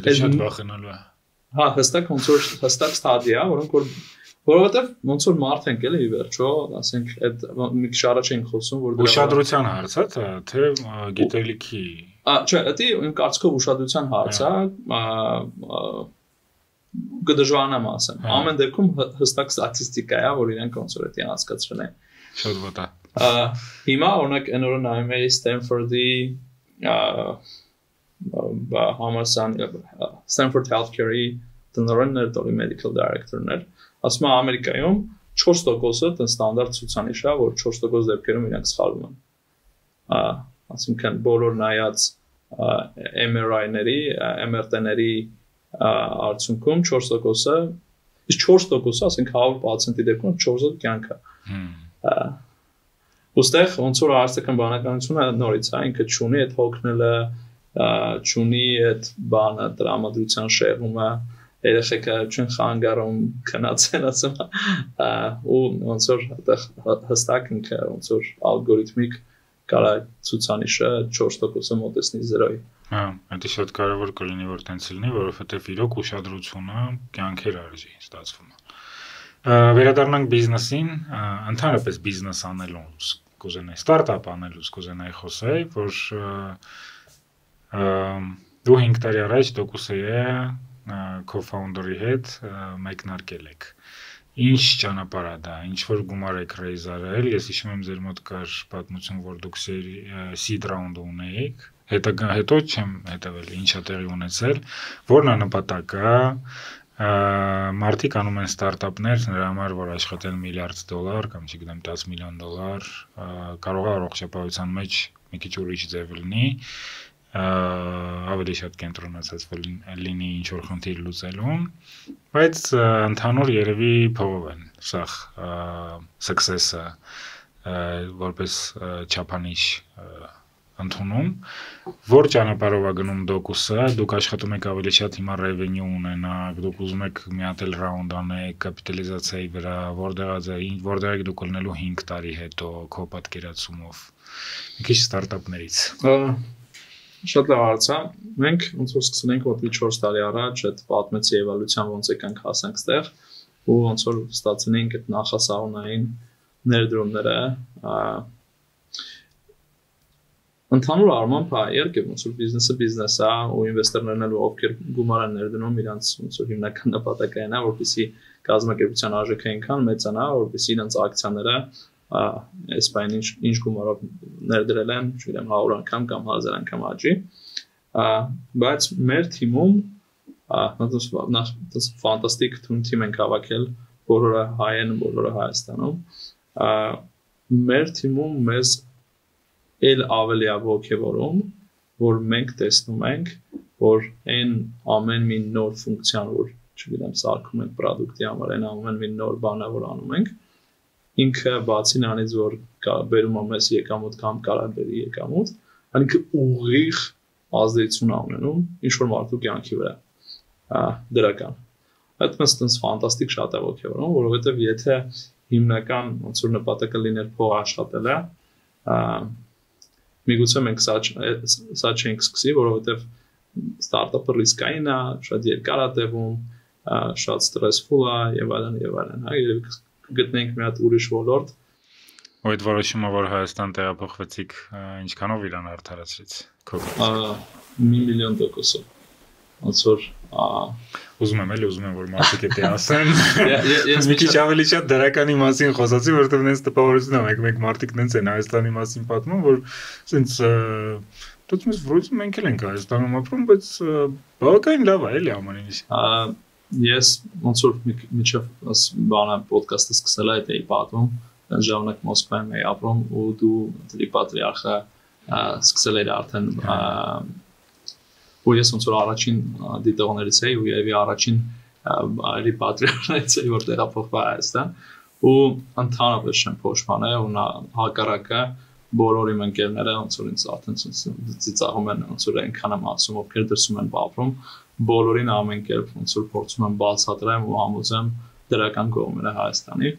դա շատ վախենալու է։ Հա, հստակ ոնց որ հստակ ստադիա, որովհետև ոնց որ մարդ ենք էլի վերջո, ասենք այդ մի քիչ առաջ ենք խոսում, որ ուշադրության հարց է, թե գիտելիքի։ Չէ, դա իմ կարծիքով ուշադրության հարց է, կդժվարանամ ասեմ։ Ամեն դեպքում հստակ ստատիստիկա է, որ իրենք ոնց որ դա հասկացրել են։ Շատ վատ է։ Հիմա օրինակ այն օրը նայում էի Stanford-ի Stanford Healthcare-ի տնօրեններ, դոլի medical director-ներ, ասում են Ամերիկայում 4%-ը դա ստանդարտ ցուցանիշ է, որ 4% դեպքերում իրենք սխալվում են։ Այսինքն բոլոր նայած MRI-ների, MRT-ների արդյունքում 4%-ը, իսկ 4%-ը, ասենք 100 պացիենտի դեպքում 4%-ը կյանք է։ Ոստեղ ոնց որ արհեստական բանականությունը նորից է, ինքը չունի այդ հոգնելը, չունի այդ բանը, տրամադրության շեղումը, երեխեքը չեն խանգարում քնացել, ասում ու ոնց որ հստակ ինքը ոնց որ ալգորիթմիկ կարա ցուցանիշը 4%-ը մոտեցնի 0-ի։ Հա, դա շատ կարևոր կլինի որ տենց լինի, որովհետև իրոք ուշադրությունը կյանքեր արժի, ստացվում է։ Վերադառնանք բիզնեսին, ընդհանրապես բիզնես անելուց կուզենայի, ստարտափ անելուց կուզենայի խոսեի, որ դու 5 տարի առաջ Docuseya co-founder-ի հետ մեկնարկել եք։ Ինչ ճանապարհ է դա, ինչ որ գումար եք raise արել, ես հիշում եմ ձեր մոտ կար պատմություն, որ դուք seed round ունեիք, հետո չեմ հետևել, ինչա տեղի ունեցել, որն է նպատակը, մարդիկ անում են ստարտափներ, նրա համար որ աշխատեն $1 միլիարդ կամ չգիտեմ $10 միլիոն, կարող է առողջապահության մեջ մի քիչ ուրիշ ձև լինի, ավելի շատ կենտրոնացած լինի ինչ որ խնդիր լուծելուն, բայց ընդհանուր երևի փողով են սախ success-ը որպես չափանիշ ընդունում, որ ճանապարհով է գնում Docuseya, դուք աշխատում եք ավելի շատ հիմա revenue ունենաք, դուք ուզում եք մի հատ էլ round անեք կապիտալիզացիայի վրա, որտեղ եք դուք ելնելու 5 տարի հետո քո պատկերացումով։ Մի քիչ ստարտափներից։ Շատ լավ հարց է։ Մենք ոնց որ սկսել ենք մոտ 4 տարի առաջ այդ պատմեցի էվոլյուցիան ոնց եկանք հասանք ստեղ ու ոնց որ ստացանենք այդ նախասահունային ներդրումները ընդհանուր առմամբ իհարկե ոնց որ բիզնեսը բիզնես է ու ինվեստորներն էլ ովքեր գումար են ներդնում իրանց ոնց որ հիմնական նպատակը այն է որպեսզի կազմակերպության արժեքը այնքան մեծանա որպեսզի իրանց ակցիաները այս բանը ինչ գումարով ներդրել են չգիտեմ 100 անգամ կամ 1000 անգամ աճի բայց մեր թիմում դա ֆանտաստիկ թիմ ենք հավաքել բոլորը հայ են բոլորը Հայաստանում մեր թիմում մեզ էլ ավելի ողջևորում որ մենք տեսնում ենք որ այն ամեն մի նոր ֆունկցիան որ չգիտեմ սարքում ենք product-ի համար այն ամեն մի նոր բանը որ անում ենք ինքը բացի նրանից որ բերում է մեզ եկամուտ կամ կարող է բերի եկամուտ ինքը ուղիղ ազդեցություն ունենում ինչ որ մարդու կյանքի վրա դրական այդպես ֆանտաստիկ շատ է ողջևորում որովհետև եթե հիմնական ոնց որ նպատակը լիներ փող աշխատելը միգուցե մենք սա չենք սկսի, որովհետև ստարտափը ռիսկային է, շատ երկար է տևում, շատ ստրեսֆուլ է եւ այլն եւ այլն, հա, եւ գտնենք մի հատ ուրիշ ոլորտ։ Ու այդ որոշումը, որ Հայաստան տեղափոխվեցիք, ինչքանով իրան արդարացրեց։ 1 միլիոն%։ Ոնց որ ուզում եմ որ մարդիկ դա ասեն։ Ես մի քիչ ավելի շատ դրականի մասին խոսացի, որովհետև նենց տպավորություն եմ, մեկ մարդիկ նենց են Հայաստանի մասին պատմում, որ սենց դուք մեզ վրոյցում մենք էլ ենք Հայաստանում ապրում, բայց բավականին լավ է, էլի ամեն ինչ։ Ես ոնց որ միջև բանը ոդկասթը սկսել այդ էի պատմում, այն ժամանակ Մոսկվայում էի ապրում ու դու պատրիարխը սկսել էր արդեն ու ես ոնց որ առաջին դիտողներից էի ու երևի առաջին այրի պատրիարխներից էի որ տեղափոխվա Հայաստան ու ընդհանրապես չեմ փոշմանել ու նա հակառակը բոլոր իմ ընկերները ոնց որ ինձ արդեն ծիծաղում են ոնց որ այնքան եմ ասում ովքեր դրսում են ապրում բոլորին ամեն կերպ ոնց որ փորձում եմ բացատրեմ ու համոզեմ դրական կողմերը Հայաստանի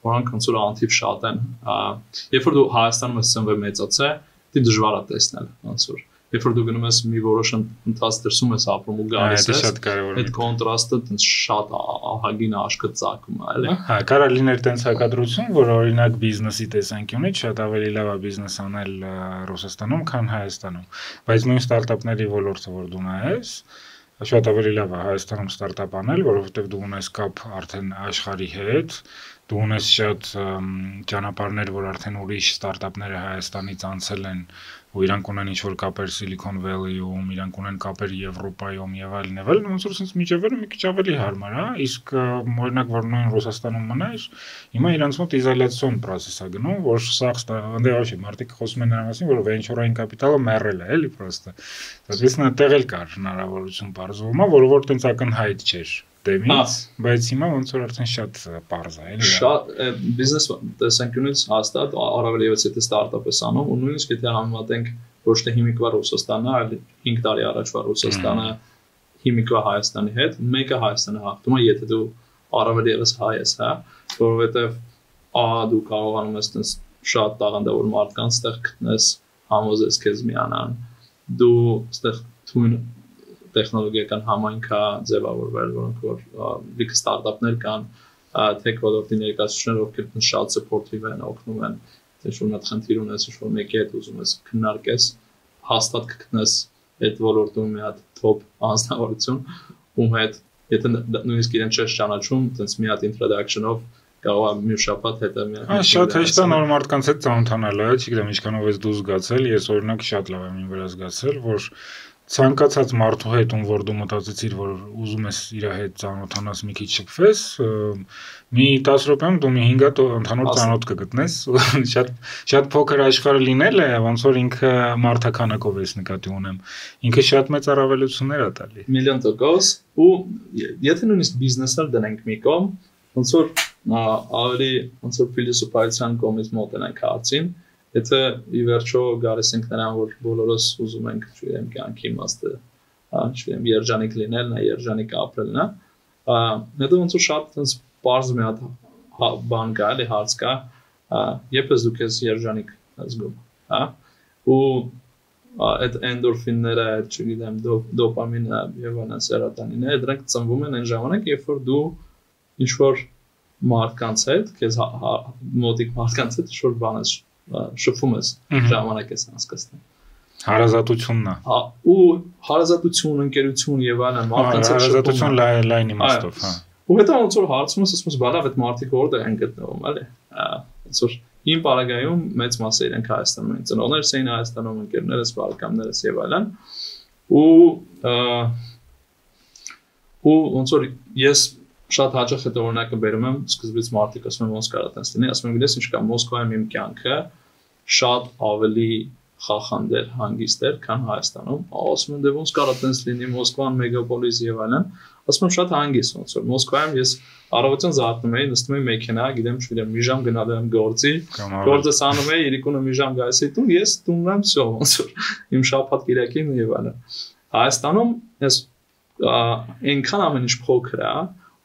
որոնք ոնց որ անթիվ շատ են երբ որ դու Հայաստանում ես ծնվել մեծացել դի դժվար է տեսնել ոնց որ Երբ որ դու գնում ես մի որոշ ընթացք դրսում ես ապրում ու գալիս ես, այդ կոնտրաստը շատ ահագին աշկը ծագում է, էլի։ Հա, կարող լիներ տենց հակադրություն, որ օրինակ բիզնեսի տեսանկյունից շատ ավելի լավ է բիզնես անել Ռուսաստանում, քան Հայաստանում, բայց նույն ստարտափների ոլորտը որ դու նայես, շատ ավելի լավ է Հայաստանում ստարտափ անել, որովհետև դու ունես կապ արդեն աշխարհի հետ, դու ունես շատ ճանապարհներ, որ արդեն ուրիշ ստարտափները Հայաստանից անցել են ու իրանք ունեն ինչ-որ կապեր Silicon Valley-ում, իրանք ունեն կապեր Եվրոպայում եւ այլն, ոնց որ sense միջավայրը մի քիչ ավելի հարմար է, իսկ օրինակ որ նույն Ռուսաստանում մնայր, հիմա իրանց մոտ իզոլյացիոն process է գնում, որ սա ընդ որոշ մարդիկ խոսում են նրա մասին, որ venture-ային կապիտալը մեռել է, էլի պրոստը։ Դասվիսն այդտեղ էլ կար հնարավորություն բարձվում է, որը որ տենց ակնհայտ չէր դեմից, բայց հիմա ոնց որ արդեն շատ պարզ է, էլի։ Շատ բիզնես տեսանկյունից հաստատ առավել եւս եթե ստարտափ ես անում, ու նույնիսկ եթե համեմատենք ոչ թե հիմիկվա Ռուսաստանը, այլ 5 տարի առաջվա Ռուսաստանը հիմիկվա Հայաստանի հետ, մեկը Հայաստանը հաղթում է, եթե դու առավել եւս հայ ես, հա, որովհետեւ դու կարողանում ես տես շատ տաղանդավոր մարդկանց ստեղ գտնես, համոզես քեզ միանան, դու ստեղ թույն տեխնոլոգիական համայնքա ձևավորվել, որոնք որ լիք ստարտափներ կան, tech ոլորտի ներկայացուցիչներ, ովքեր շատ supportive են, օգնում են, թե շուտ խնդիր ունես, ինչ-որ մեկի հետ ուզում ես քննարկես, հաստատ կգտնես այդ ոլորտում մի հատ top անձնավորություն, ում հետ եթե նույնիսկ իրեն չես ճանաչում, տենց մի հատ introduction-ով կարող է մի շաբաթ հետո մի հատ շատ հեշտ է նոր մարդկանց հետ ծանոթանալը, չգիտեմ ինչքանով ես դու զգացել, ես օրինակ շատ լավ եմ ինձ վրա զգացել, որ ցանկացած մարդու հետ ում որ դու մտածեցիր որ ուզում ես իր հետ ծանոթանաս մի քիչ շփվես մի 10 րոպեում դու մի 5 հատ ընդհանուր ծանոթ կգտնես շատ փոքր աշխարհը լինել է ոնց որ ինքը մարդականակով ես նկատի ունեմ ինքը շատ մեծ առավելություններ է տալի 1,000,000% ու եթե նույնիսկ բիզնեսը դնենք մի կողմ ոնց որ ավելի ոնց որ ֆիլոսոֆիական կողմից մոտենանք հարցին Եթե ի վերջո գալիս ենք նրան, որ բոլորս ուզում ենք, չգիտեմ, կյանքի իմաստը, չգիտեմ, երջանիկ լինելն է, երջանիկ ապրելն է, հետո ոնց որ շատ այնպես պարզ մի հատ բան կա, էլի հարց կա, երբ ես դուք ես երջանիկ զգում, հա, ու այդ էնդորֆինները, չգիտեմ, դոպամինը եւ այլն սերոտոնինը, դրանք ծնվում են այն ժամանակ, երբ որ դու ինչ որ մարդկանց հետ, քեզ մոտիկ մարդկանց հետ շուտ բան ես շփվում ես ժամանակ ես անցկացնում։ Հարազատությունն է։ Ու հարազատություն, ընկերություն եւ այլն մարդկանց հետ հարազատություն լայն իմաստով, հա։ Ու հետո ոնց որ հարցում ես, ասում ես, բալավ այդ մարդիկ որտեղ են գտնվում, էլի։ Ոնց որ իմ բարագայում մեծ մասը իրենք Հայաստանում են, ծնողներս էին Հայաստանում, ընկերներս, բարեկամներս եւ այլն։ Ու ոնց որ ես շատ հաճախ այդ օրինակը բերում եմ, սկզբից մարդիկ ասում են ոնց կարա տենց լինի, ասում եմ գիտես ինչ կա, Մոսկվայում իմ կյանքը շատ ավելի խախանդ էր, հանգիստ էր, քան Հայաստանում։ Ասում եմ դե ոնց կարա տենց լինի, Մոսկվան, մեգապոլիս եւ այլն։ Ասում եմ շատ հանգիստ ոնց որ Մոսկվայում ես առավոտյան զարթնում էի, նստում էի մեքենա, գիտեմ, չգիտեմ, մի ժամ գնալու եմ գործի, գործս անում էի, իրիկունը մի ժամ գալիս էի տուն, ես տունն եմ всё ոնց որ իմ շաբաթ կիրակին եւ այլն։ Հայաստանում ես այնքան ամեն ինչ փոքր է,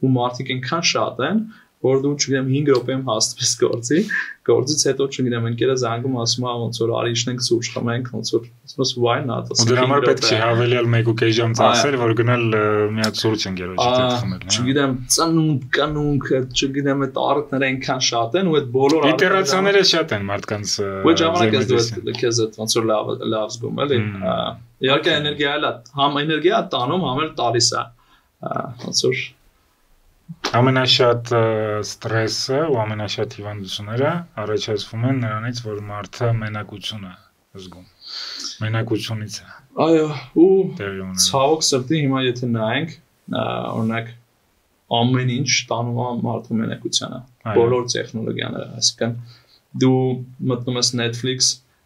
ու մարդիկ այնքան շատ են, որ դու չգիտեմ 5 րոպեում հասնում ես գործից հետո չգիտեմ ընկերը զանգում ասում է ոնց որ արի իջնենք սուրճ խմենք ոնց որ ասում ես why not ու դրա համար պետք է հավելյալ 1.5 ժամ ծախսել որ գնալ մի հատ սուրճ ընկերոջի հետ խմել չգիտեմ ծնունդ կանունքը չգիտեմ այդ առիթները այնքան շատ են ու այդ բոլոր ինտերակցիաները շատ են մարդկանց ու ժամանակ ես դու քեզ այդ ոնց որ լավ զգում էլի իհարկե էներգիա էլ համ էներգիա տանում համ էլ տալիս է ոնց որ ամենաշատ ստրեսը ու ամենաշատ հիվանդությունները առաջացվում են նրանից, որ մարդը մենակություն է զգում։ Մենակությունից է։ Այո, ու ցավոք սրտի հիմա եթե նայենք, օրինակ ամեն ինչ տանում է մարդու մենակությանը, բոլոր տեխնոլոգիաները, այսինքն դու մտնում ես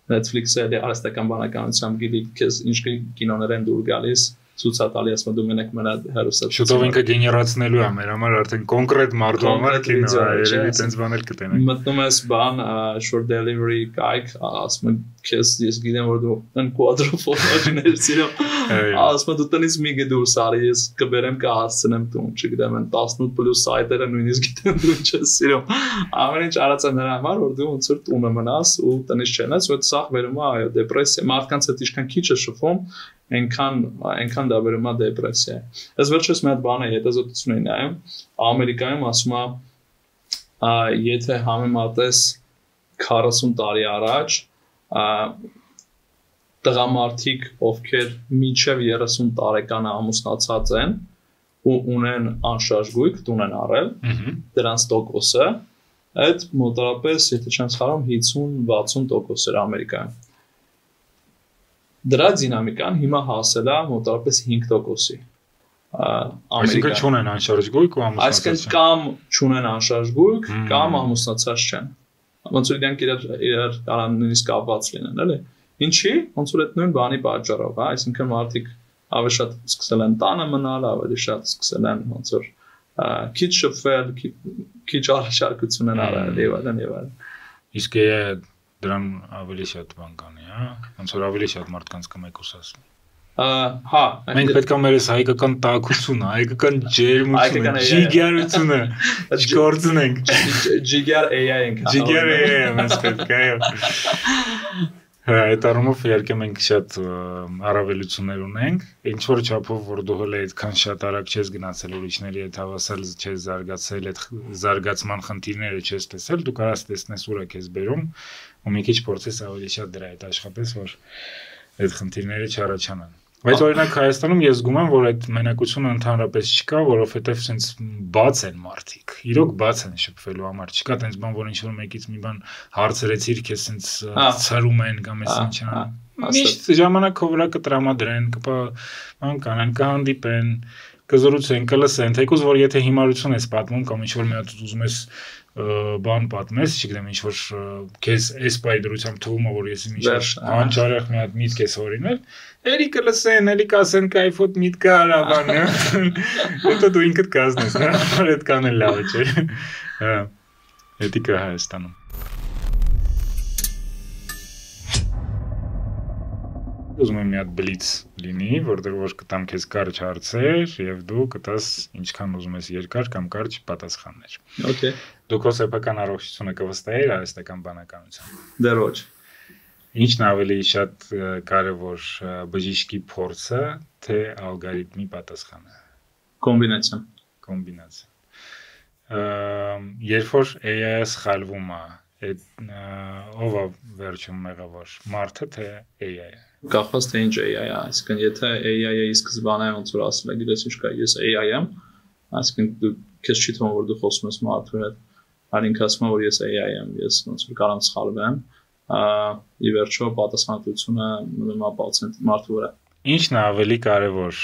Netflix-ը դե արհեստական բանականությամբ գիտի քեզ ինչ կինոներ են դուր գալիս ցույց տալի ասում դու մենակ մնա հերոսը շուտով ինքը գեներացնելու է մեր համար արդեն կոնկրետ մարդու համար կինո երևի տենց բաներ կտենենք մտնում ես բան short delivery կայք ասում քեզ ես գիտեմ որ դու այն quadrophone-ներ սիրում ասում դու տնից մի գդուր սարի ես կբերեմ կհասցնեմ տուն չգիտեմ այն 18+ սայթերը նույնիսկ գիտեմ դու չես սիրում ամեն ինչ արածը նրա համար որ դու ոնց որ տունը մնաս ու տնից չենաս ու սա վերում է այո դեպրեսիա մարդկանց հետ ինչքան քիչ է շփվում այնքան դա վերում է դեպրեսիա։ Ես վերջերս մի հատ բան է հետազոտություն էի նայում, Ամերիկայում ասում է եթե համեմատես 40 տարի առաջ տղամարդիկ ովքեր մինչև 30 տարեկան ամուսնացած են ու ունեն անշարժ գույք, տուն են առել, դրանց տոկոսը այդ մոտավորապես եթե չեմ սխալվում 50-60% էր Ամերիկայում։ Դրա դինամիկան հիմա հասել է մոտավորապես 5%-ի։ Այսինքն չունեն անշարժ գույք ու ամուսնացած չեն։ Այսինքն կամ չունեն անշարժ գույք, կամ ամուսնացած չեն։ Ոնց որ իրանք իրար կարան նույնիսկ կապված լինեն, էլի։ Ինչի՞, ոնց որ այդ նույն բանի պատճառով, հա, այսինքն մարդիկ ավելի շատ սկսել են տանը մնալ, ավելի շատ սկսել են ոնց որ քիչ շփվել, քիչ առաջարկություն են արել եւ այլն եւ այլն։ Իսկ դրան ավելի շատ բան կանի, հա, ոնց որ ավելի շատ մարդկանց կմեկուսաս։ Հա, մենք պետք է մերես հայկական տաքությունը, հայկական ջերմությունը, ջիգարությունը չկործնենք։ Ջիգար AI ենք։ Ջիգար AI մենք պետք է։ Այդ առումով իհարկե մենք շատ առավելություններ ունենք, ինչ որ չափով որ դու հələ այդքան շատ արագ չես գնացել ուրիշների հետ հավասար չես զարգացել, այդ զարգացման խնդիրները չես տեսել, դու կարաս տեսնես ուր է քեզ բերում ու մի քիչ փորձես ավելի շատ դրա հետ աշխատես, որ այդ խնդիրները չառաջանան։ Բայց օրինակ Հայաստանում ես զգում եմ, որ այդ մենակությունը ընդհանրապես չկա, որովհետև sense բաց են մարդիկ։ Իրոք բաց են շփվելու համար։ Չկա տենց բան, որ ինչ որ մեկից մի բան հարցրեցիր, քեզ sense ցրում են կամ էս ինչ ան։ Միշտ ժամանակով վրա կտրամադրեն, բան կանեն, կհանդիպեն, կզրուցեն, կլսեն, թեկուզ որ եթե հիմարություն ես պատմում կամ ինչ որ մի հատ ուզում ես բան պատմես, չգիտեմ, ինչ որ քեզ այս բայդրությամբ թվում է, որ ես ինչ որ հանճարեղ մի հատ միտք ես օրինել, էլի կլսեն, էլի կասեն կայֆոտ միտք կա արա բանը։ Հետո դու ինքդ կազնես, հա, որ այդ կանել լավ չէ։ Հա։ Էդի կա Հայաստանում։ Ուզում եմ մի հատ բլից լինի, որտեղ որ կտամ քեզ կարճ հարցեր եւ դու կտաս ինչքան ուզում ես երկար կամ կարճ պատասխաններ։ Okay։ Դու քո սեփական առողջությունը կվստահեիր արհեստական բանականությամբ։ Դեռ ոչ։ Ինչն ավելի շատ կարևոր բժիշկի փորձը, թե ալգորիթմի պատասխանը։ Կոմբինացիա։ երբ որ AI-ը սխալվում է, այդ ով է վերջում մեղավոր, մարդը թե AI-ը։ Կախված թե ինչ AI-ը, այսինքն եթե AI-ը ի սկզբանե ոնց որ ասել է, գիտես ինչ կա, ես AI եմ, այսինքն դու քեզ չի թվում որ դու խոսում ես մարդու հետ, այլ ինքը ասում է որ ես AI եմ, ես ոնց որ կարող եմ սխալվեմ, ի վերջո պատասխանատվությունը մնում է պացիենտի մարդու վրա։ Ինչն է ավելի կարևոր,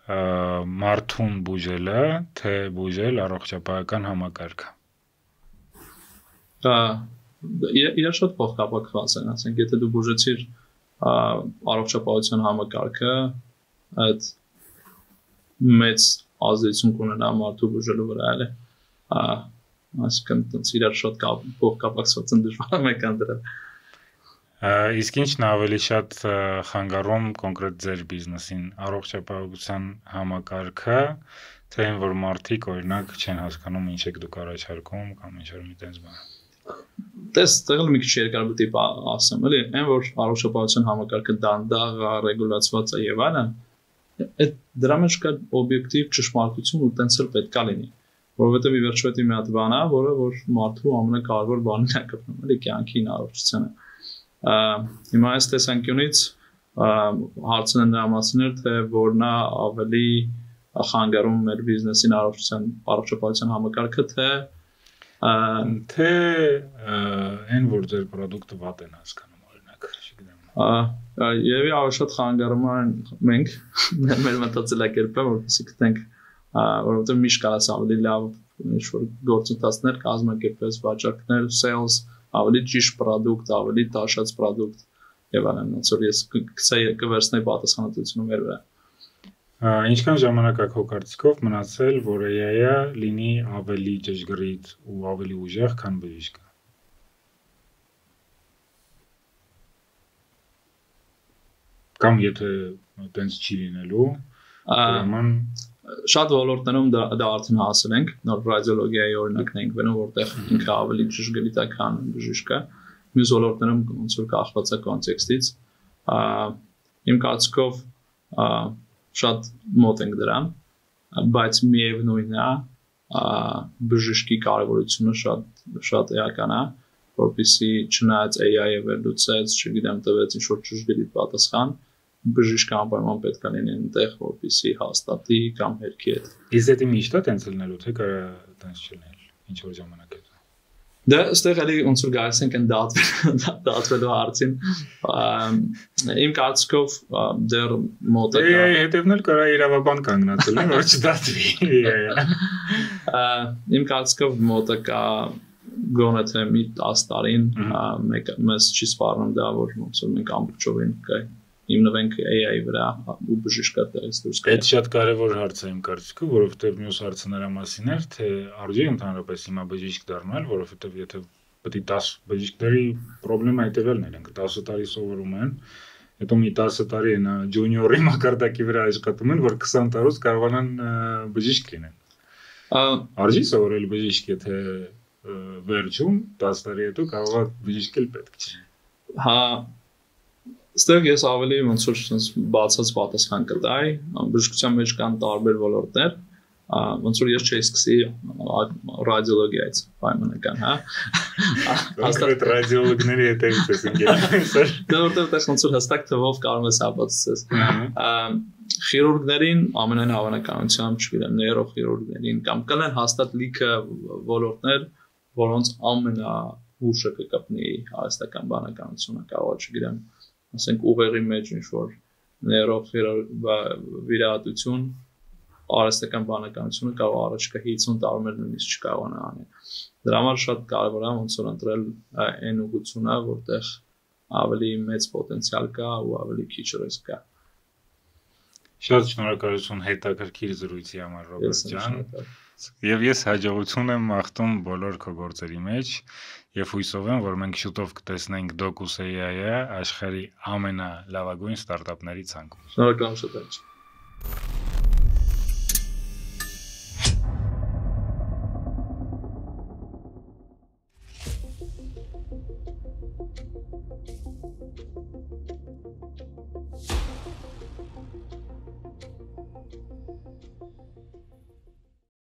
մարդուն բուժելը, թե բուժել առողջապահական համակարգը։ Իրար շատ փոխկապակցված են, ասենք եթե դու բուժեցիր առողջապահության համակարգը, այդ մեծ ազդեցություն կունենա մարդու բուժելու վրա, էլի։ Այսինքն իրար շատ փոխկապակցված են դժվար է մեկ անդրել։ Իսկ ինչն ավելի շատ խանգարում կոնկրետ ձեր բիզնեսին, առողջապահության համակարգը, թե այն որ մարդիկ օրինակ չեն հասկանում ինչ եք դուք առաջարկում կամ ինչ-որ մի տես բան։ Դες տեղը մի քիչ երկար պետք է ասեմ, էլի, այն որ առողջապահության համակարգը դանդաղ ռեգուլացված է եւ այլն, այդ դրա մեջ կա օբյեկտիվ ճշմարտություն ու տենց էլ պետք է լինի, որովհետեւ ի վերջո դա մի հատ բան է, որը որ մարդու ամենակարևոր բանն է կապվում, էլի կյանքին առողջությանը։ Հիմա այս տեսանկյունից հարցն է նրա մասին էր, թե որն է ավելի խանգարում մեր բիզնեսին առողջապահության համակարգը, թե այն որ ձեր պրոդուկտը վատ են հասկանում օրինակ, չգիտեմ։ Եվ ավելի շատ խանգարում են մենք մեր մտածելակերպը, որպեսզի գտնենք, որովհետև միշտ կարաս ավելի լավ ինչ-որ գործընթացներ կազմակերպես, վաճառքներ, sales, ավելի ճիշտ պրոդուկտ, ավելի տաշած պրոդուկտ եւ այլն, ոնց որ ես կվերցնեի պատասխանատվությունը մեր վրա։ Ինչքան ժամանակ է քո կարծիքով մնացել, որ AI-ը լինի ավելի ճշգրիտ ու ավելի ուժեղ, քան բժիշկը։ Կամ եթե այդպես չի լինելու, ուրեմն շատ ոլորտներում դա արդեն հասել ենք, նոր ռադիոլոգիայի օրինակն ենք վերնում, որտեղ ինքը ավելի ճշգրիտ է, քան բժիշկը։ Մյուս ոլորտներում ոնց որ կախված է կոնտեքստից։ Իմ կարծիքով շատ մոտ ենք դրան, բայց միևնույնն է, բժշկի կարևորությունը շատ էական է, որպեսզի չնայած AI-ը վերլուծեց, չգիտեմ, տվեց ինչ-որ ճշգրիտ պատասխան, բժիշկը անպայման պետք է լինի այնտեղ, որպեսզի հաստատի կամ հերքի հետ։ Իսկ դա միշտ է տենց լինելու, թե կարա տենց չլինել, ինչ որ ժամանակ է։ Դա ստեղ էլի ոնց որ գալիս ենք այն դատվելու հարցին։ Իմ կարծիքով դեռ մոտ է։ Հետևն էլ կարա իրավաբան կանգնած լինի, որ չդատվի։ Իմ կարծիքով մոտ է կա գոնե թե մի 10 տարին մեզ չի սպառնում դա, որ ոնց որ մենք ամբողջովին հիմնվենք AI-ի վրա ու բժիշկը դերից դուրս գա։ Այդ շատ կարևոր հարց է իմ կարծիքով, որովհետև մյուս հարցը նրա մասին էր, թե արժի ընդհանրապես հիմա բժիշկ դառնալ, որովհետև եթե պետք է 10 բժիշկների խնդրեմը այդևելն են, 10 տարի սովորում են, հետո մի 10 տարի են ջունիորի մակարդակի վրա աշխատում են, որ 20 տարուց կարողանան բժիշկ լինեն։ Արժի սովորել բժիշկ, եթե վերջում 10 տարի հետո կարող է բժիշկ էլ պետք չի։ Հա Ստեղ ես ավելի ոնց որ բացած պատասխան կտայի, բժշկության մեջ կան տարբեր ոլորտներ, ոնց որ ես չէի սկսի ռադիոլոգիայից, պայմանական, հա։ Հաստատ ռադիոլոգների հետևից ես ընկել։ Դա որտեղ ոնց որ հստակ թվով կարող ես ապացուցես։ Խիրուրգներին ամենայն հավանականությամբ, չգիտեմ, նեյրոխիրուրգներին կամ կան հաստատ լիքը ոլորտներ, որոնց ամենաուժը կկապնի արհեստական բանականությունը, կարող չգիտեմ ասենք ուղեղի մեջ ինչ-որ նեյրոխիրուրգիա արհեստական բանականությունը կարող առաջիկա 50 տարում էլ նույնիսկ չկարողանա անել։ Դրա համար շատ կարևոր է ոնց որ ընտրել այն ուղղությունը, որտեղ ավելի մեծ պոտենցիալ կա ու ավելի քիչ ռիսկ կա։ Շատ շնորհակալություն հետաքրքիր զրույցի համար, Ռոբերտ ջան։ Եվ ես հաջողություն եմ մաղթում բոլոր քո գործերի մեջ եւ հույսով եմ, որ մենք շուտով կտեսնենք Docus AI-ը աշխարհի ամենալավագույն ստարտափների ցանկում։ Շնորհակալ եմ շատ։